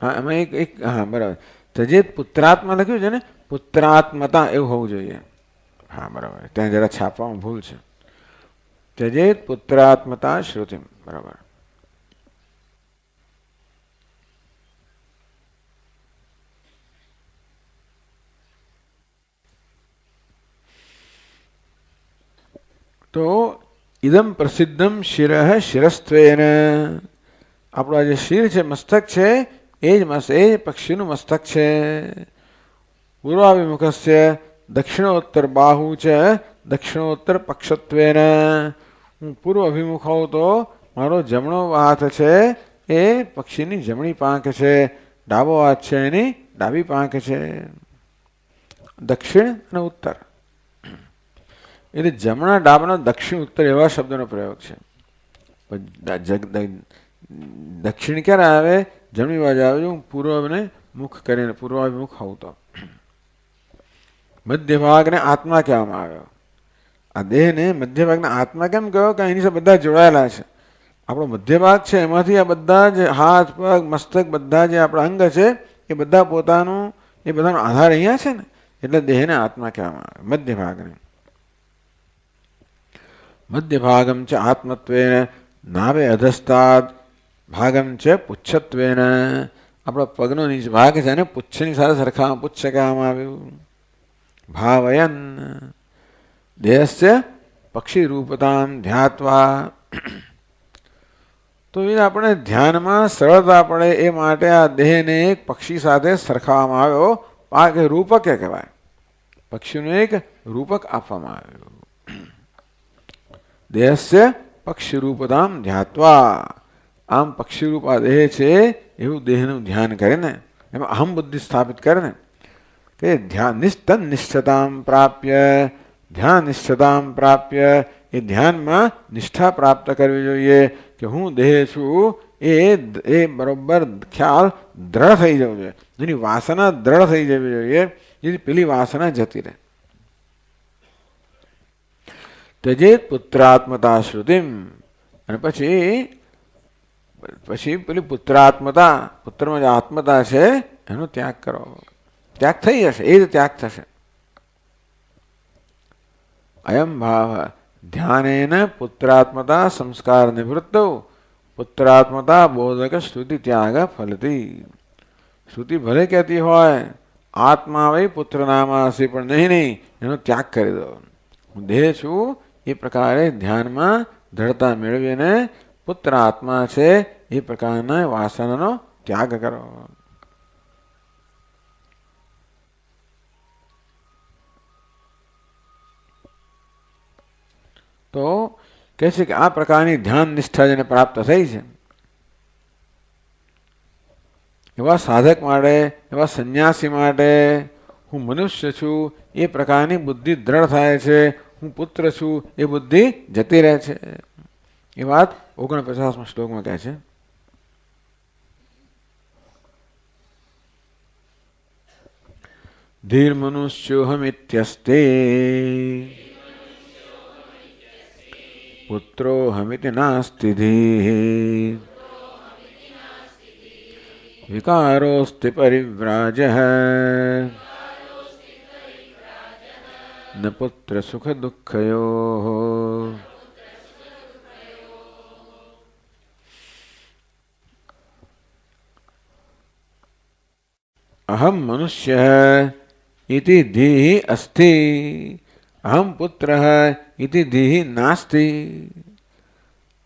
હા, એમાં એક હા બરાબર, ત્યજેત પુત્રાત્મા લખ્યું છે ને, પુત્રાત્મતા એવું હોવું જોઈએ. હા બરાબર, ત્યાં જરા છાપવામાં ભૂલ છે. ત્યજેત પુત્રાત્મતા શ્રુતિમ. બરાબર. તો ઇદમ પ્રસિદ્ધમ શિરઃ શિરસ્ત્વેન. આપણું જે શિર છે, મસ્તક છે, એ જ પક્ષીનું મસ્તક છે. પૂર્વાભિમુખસ્ય દક્ષિણોત્તર બાહુ છે દક્ષિણોત્તર પક્ષત્વેન. હું પૂર્વ અભિમુખ હોઉં તો મારો જમણો હાથ છે એ પક્ષીની જમણી પાંખ છે, ડાબો હાથ છે એની ડાબી પાંખ છે. દક્ષિણ અને ઉત્તર એટલે જમણા ડાબનો દક્ષિણ ઉત્તર એવા શબ્દનો પ્રયોગ છે. દક્ષિણ ક્યારે આવે? જમણી બાજુ આવે. હું પૂર્વને મુખ કરીને પૂર્વાભિમુખ હોઉં તો. મધ્ય ભાગને આત્મા કહેવામાં આવ્યો. આ દેહને મધ્ય ભાગને આત્મા કેમ કહ્યો? કે એની સાથે બધા જોડાયેલા છે. આપણો મધ્ય ભાગ છે એમાંથી આ બધા જ હાથ પગ મસ્તક બધા જે આપણા અંગ છે એ બધા બધાનો આધાર અહીંયા છે ને, એટલે દેહને આત્મા કહેવામાં આવે. મધ્ય ભાગને મધ્ય ભાગમ છે આત્મત્વેન નાભે અધસ્તાદ ભાગમ છે પુચ્છત્વેન. આપણો પગનો નીચ ભાગ છે ને પુચ્છની સાથે સરખામાં પુચ્છ કહેવામાં આવ્યું. ભાવયન દેહસ્ય પક્ષી રૂપતામ ધ્યાત્વા. તો એ આપણે ધ્યાનમાં સરળતા પડે એ માટે આ દેહને એક પક્ષી સાથે સરખાવવામાં આવ્યો. આ કે રૂપક કહેવાય. પક્ષીનું એક રૂપક આપવામાં આવ્યું. દેહસ્ય પક્ષી રૂપતામ ધ્યાત્વા. આમ પક્ષી રૂપ આ દેહ છે એવું દેહનું ધ્યાન કરે ને, એમાં અહમ બુદ્ધિ સ્થાપિત કરે ને, કે ધ્યાન નિષ્ઠતામ પ્રાપ્ય. ધ્યાન નિષ્ઠતામ પ્રાપ્ય એ ધ્યાનમાં નિષ્ઠા પ્રાપ્ત કરવી જોઈએ કે હું દેહ છું એ બરોબર ખ્યાલ દ્રઢ થઈ જવો જોઈએ. એની વાસના દ્રઢ થઈ જવી જોઈએ, જેથી પેલી વાસના જતી રહે. ત્યજેત પુત્રાત્મતા શ્રુતિમ. અને પછી પેલી પુત્રાત્મતા, પુત્રમાં જે આત્મતા છે એનો ત્યાગ કરો. ત્યાગ થઈ જશે, એ જ ત્યાગ થશે. અયમ ભાવ ધ્યાનેન પુત્રાત્મતા સંસ્કાર નિવૃત્તો પુત્રાત્મતા બોધક શ્રુતિ ત્યાગ ફલતી. શ્રુતિ ભલે કહેતી હોય આત્મા વય પુત્ર નામાસી, પણ નહીં, એનો ત્યાગ કરી દો. હું દેહ છું એ પ્રકારે ધ્યાનમાં દ્રઢતા મેળવીને પુત્ર આત્મા છે એ પ્રકારના વાસનાનો ત્યાગ કરો. તો કહે છે કે આ પ્રકારની ધ્યાન નિષ્ઠા જેને પ્રાપ્ત થઈ છે એવા સાધક માટે, એવા સંન્યાસી માટે હું મનુષ્ય છું એ પ્રકારની બુદ્ધિ દ્રઢ થાય છે. હું પુત્ર છું એ બુદ્ધિ જતી રહે છે. એ વાત 49મા શ્લોકમાં કહે છે. धीर्मनुष्योऽहमित्यस्ते पुत्रोऽहमिति नास्ति धीः विकारोऽस्ति परिव्राजः न पुत्रसुखदुःखयोः। अहम मनुष्यः इति धीः अस्ति, अहम पुत्रः इति धीः नास्ति।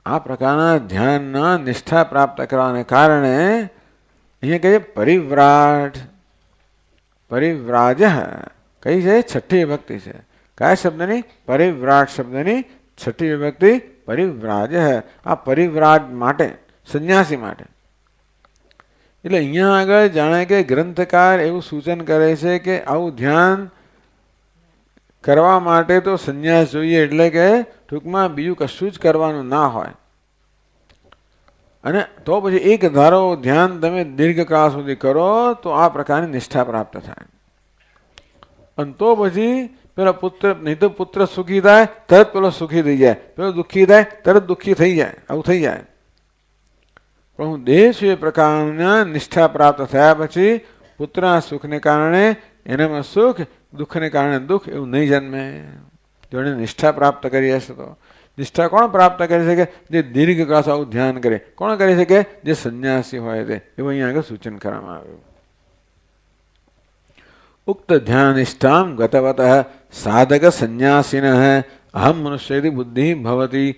आ प्रकारना ધ્યાનના નિષ્ઠા પ્રાપ્ત કરવાને કારણે અહીંયા કહે પરિવ્રાટ, પરિવ્રાજ કઈ છે? છઠ્ઠી વિભક્તિ છે. કયા શબ્દની? પરિવ્રાટ શબ્દની છઠ્ઠી વિભક્તિ પરિવ્રાજ. આ પરિવ્રાજ માટે, સંન્યાસી માટે. એટલે અહીંયા આગળ જાણે કે ગ્રંથકાર એવું સૂચન કરે છે કે આવું ધ્યાન કરવા માટે તો સંન્યાસ જોઈએ, એટલે કે ટૂંકમાં બીજું કશું જ કરવાનું ના હોય, અને તો પછી એક ધારો ધ્યાન તમે દીર્ઘકાળ સુધી કરો તો આ પ્રકારની નિષ્ઠા પ્રાપ્ત થાય. અને તો પછી પેલા પુત્ર, નહીં તો પુત્ર સુખી થાય તરત પેલો સુખી થઈ જાય, પેલો દુઃખી થાય તરત દુઃખી થઈ જાય, આવું થઈ જાય. પણ હું દેહ છું એ પ્રકારના નિષ્ઠા પ્રાપ્ત થયા પછી પુત્રના સુખને કારણે એનામાં સુખ, દુઃખને કારણે દુઃખ એવું નહીં જન્મે. જો એને નિષ્ઠા પ્રાપ્ત કરી હશે તો. નિષ્ઠા કોણ પ્રાપ્ત કરી શકે? જે દીર્ઘકાળ આવું ધ્યાન કરે. કોણ કરી શકે? જે સંન્યાસી હોય તે. એવું અહીંયા આગળ સૂચન કરવામાં આવ્યું. ઉક્ત ધ્યાન નિષ્ઠામ ગતવતઃ સાધક સંન્યાસીન અહમ મનુષ્ય ઇતિ બુદ્ધિ ભવતી.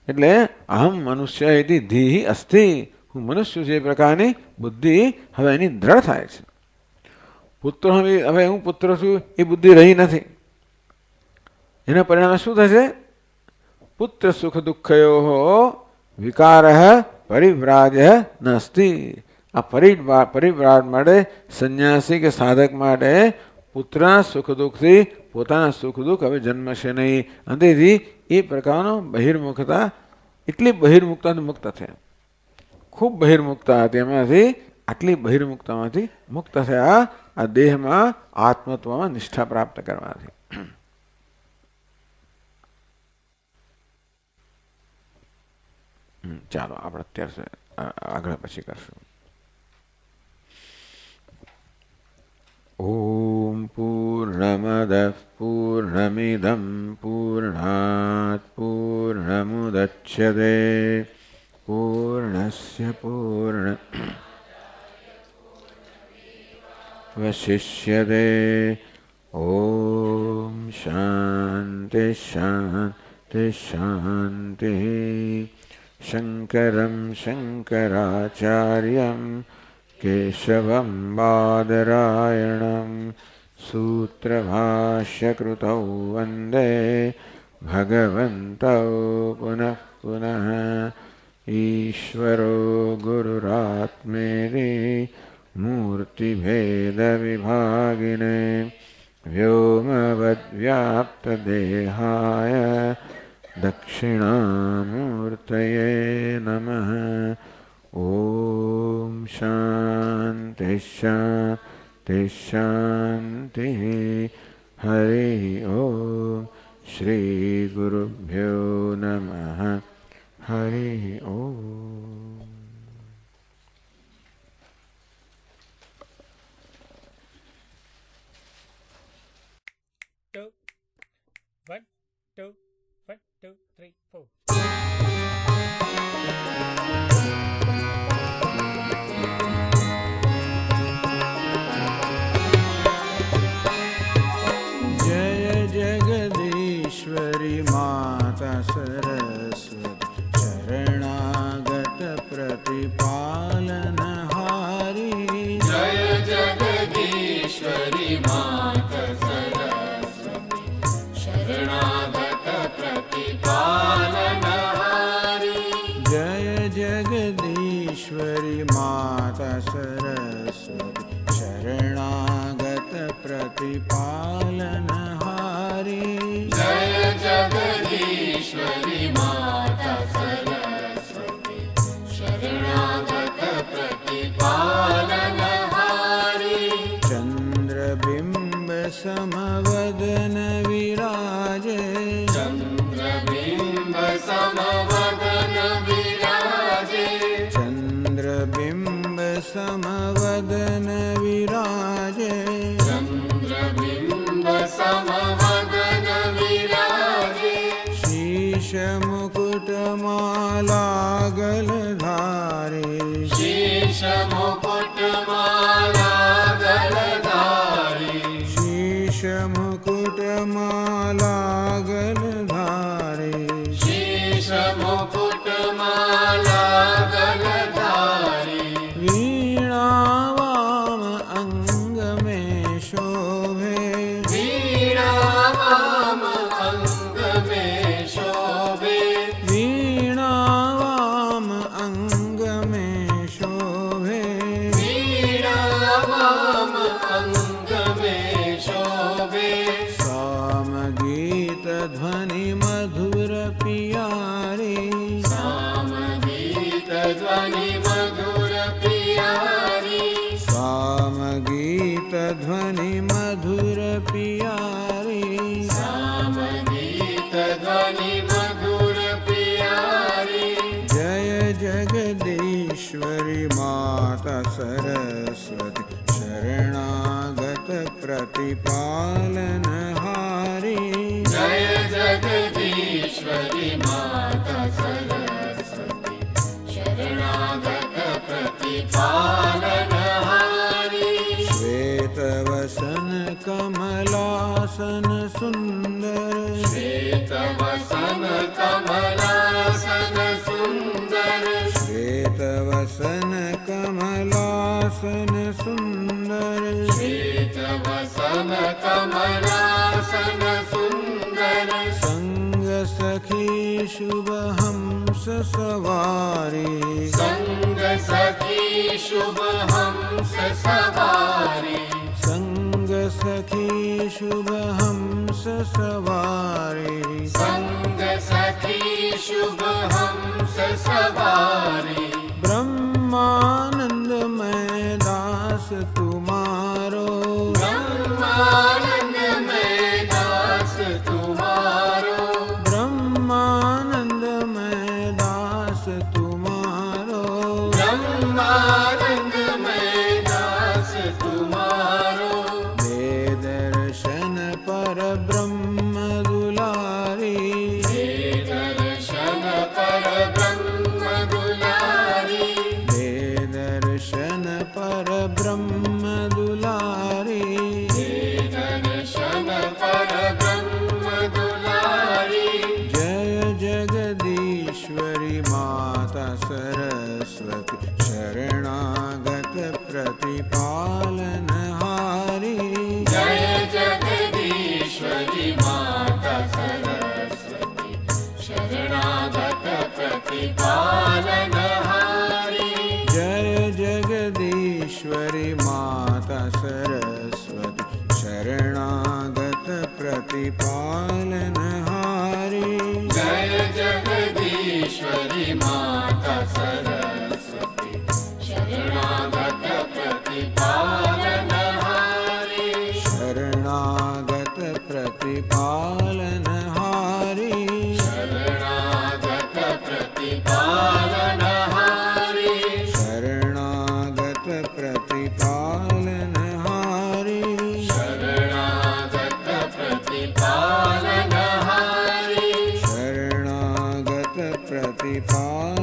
એટલે અહમ મનુષ્ય ઇતિ ધીઃ અસ્તિ, હું મનુષ્ય છું એ પ્રકારની બુદ્ધિ હવે એની દ્રઢ થાય છે. પુત્ર હવે હું પુત્ર છું એ બુદ્ધિ રહી નથી. એના પરિણામે શું થશે? પુત્ર સુખ દુઃખયો વિકાર પરિવ્રાજ નાસ્તિ. આ પરિવ્રાજ માટે, સંન્યાસી કે સાધક માટે પુત્રના સુખ દુઃખથી પોતાના સુખ દુઃખ હવે જન્મશે નહીં. અને તેથી એ પ્રકારનો બહિર્મુખતા, એટલી બહિર્મુખતાથી મુક્ત થયા, ખૂબ બહિર્મુખતા હતી, એમાંથી આટલી બહિર્મુખતામાંથી મુક્ત થયા આ દેહમાં આત્મત્વમાં નિષ્ઠા પ્રાપ્ત કરવાથી. ચાલો આપણે અત્યારે આગળ પછી કરશું. ઓમ પૂર્ણમદ પૂર્ણમિદમ પૂર્ણાત પૂર્ણમુદચ્યતે પૂર્ણસ્ય પૂર્ણમવશિષ્યતે. ઓમ શાંતિ શાંતિ શાંતિ. શંકરં શંકરાચાર્યં કેશવં બાદરાયણં સૂત્રભાષ્યકૃતૌ વંદે ભગવन्तौ પુનઃ પુનઃ. ઈશ્વરો ગુરુરાત્મેતિ મૂર્તિભેદવિભાગિને વ્યોમવદ્વ્યાપ્તદેહાય દક્ષિણામૂર્તયે નમઃ. ઓમ શાંતિ શાંતિ શાંતિ. હરિ ઓમ. શ્રી ગુરુભ્યો નમઃ. હરિ ઓમ. One, two, 3, 4. जय जगदीश्वरी माता सरस्वती शरणागत प्रतिपालनहारी. जय जगदीश्वरी माता सरस्वती शरणागत प्रतिपालनहारी. जय जगदीश्वरी माता सरस्वती शरणागत प्रतिपालनहारी. जय जगदीश्वरी माता सरस्वती शरणागत प्रतिपालनहारी. चन्द्रबिम्ब समवदन विराजे चन्द्रबिम्ब समवदन विराजे शीश मुकुटमाला गलधारे शीश मुकुटमाला गलधारी शीश मुकुटमाला गलधारे शीश मुकुटमाला गलधारी वीणा वाम अंग में शोभे वीणा वाम अंग में शोभे वीणा वाम अंग में शोभे वीणा वाम अंग में शोभे साम गीत ध्वनि मधुर पियारी सामगीत ध्वनि मधुर प्रियारी साम गीत ध्वनि मधुर पियारी सामगीत ध्वनि मधुर प्रियारी जय जगदीश्वरी माता सरस्वती शरणागत प्रतिपालन हारी जय जगदीश्वरी माता सरस्वती शरणागत प्रतिपालनहारी श्वेतवसन कमलासन सुन्दर श्वेतवसन कमलासन सुन्दर श्वेतवसन कमलासन सुन्दर श्वेतवसन कमलासन सुन्दर संग सखी शुभ हंस सवारी संग सखी शुभ हंस सवारी संग सखी शुभ हंस सवारी संग सखी शुभ हंस सवारी ब्रह्मानंदमय दास तुम्हारो ब्रह्मानंद में दास तुम्हारो ब्रह्मानंदमय दास तुम्हारो ब्रह्मानंद में दास तुम्हारो दे दर्शन पर ब्रह्म दुलारी हे दर्शन पर ब्रह्म दुलारी दे दर्शन पर ब्रह्म दुलारी हे दर्शन पर ब्रह्म दुलारी जय जगदीश्वरी माता सरस्वती शरणागत प्रतिपालन हारी जय जगदीश्वरी माता सरस्वती शरणागत प्रतिपालनहारी जय जगदीश्वरी माता सरस्वती शरणागत प्रतिपालन हारी जय जगदीश्वरी माता सरस्वती शरणागत प्रतिपालनहारी शरणागत प्रतिपालन हारी शरणागत प्रतिपालनहारी शरणागत प्रतिपालन हारी शरणागत प्रतिपालनहारी शरणागत प्रतिपालन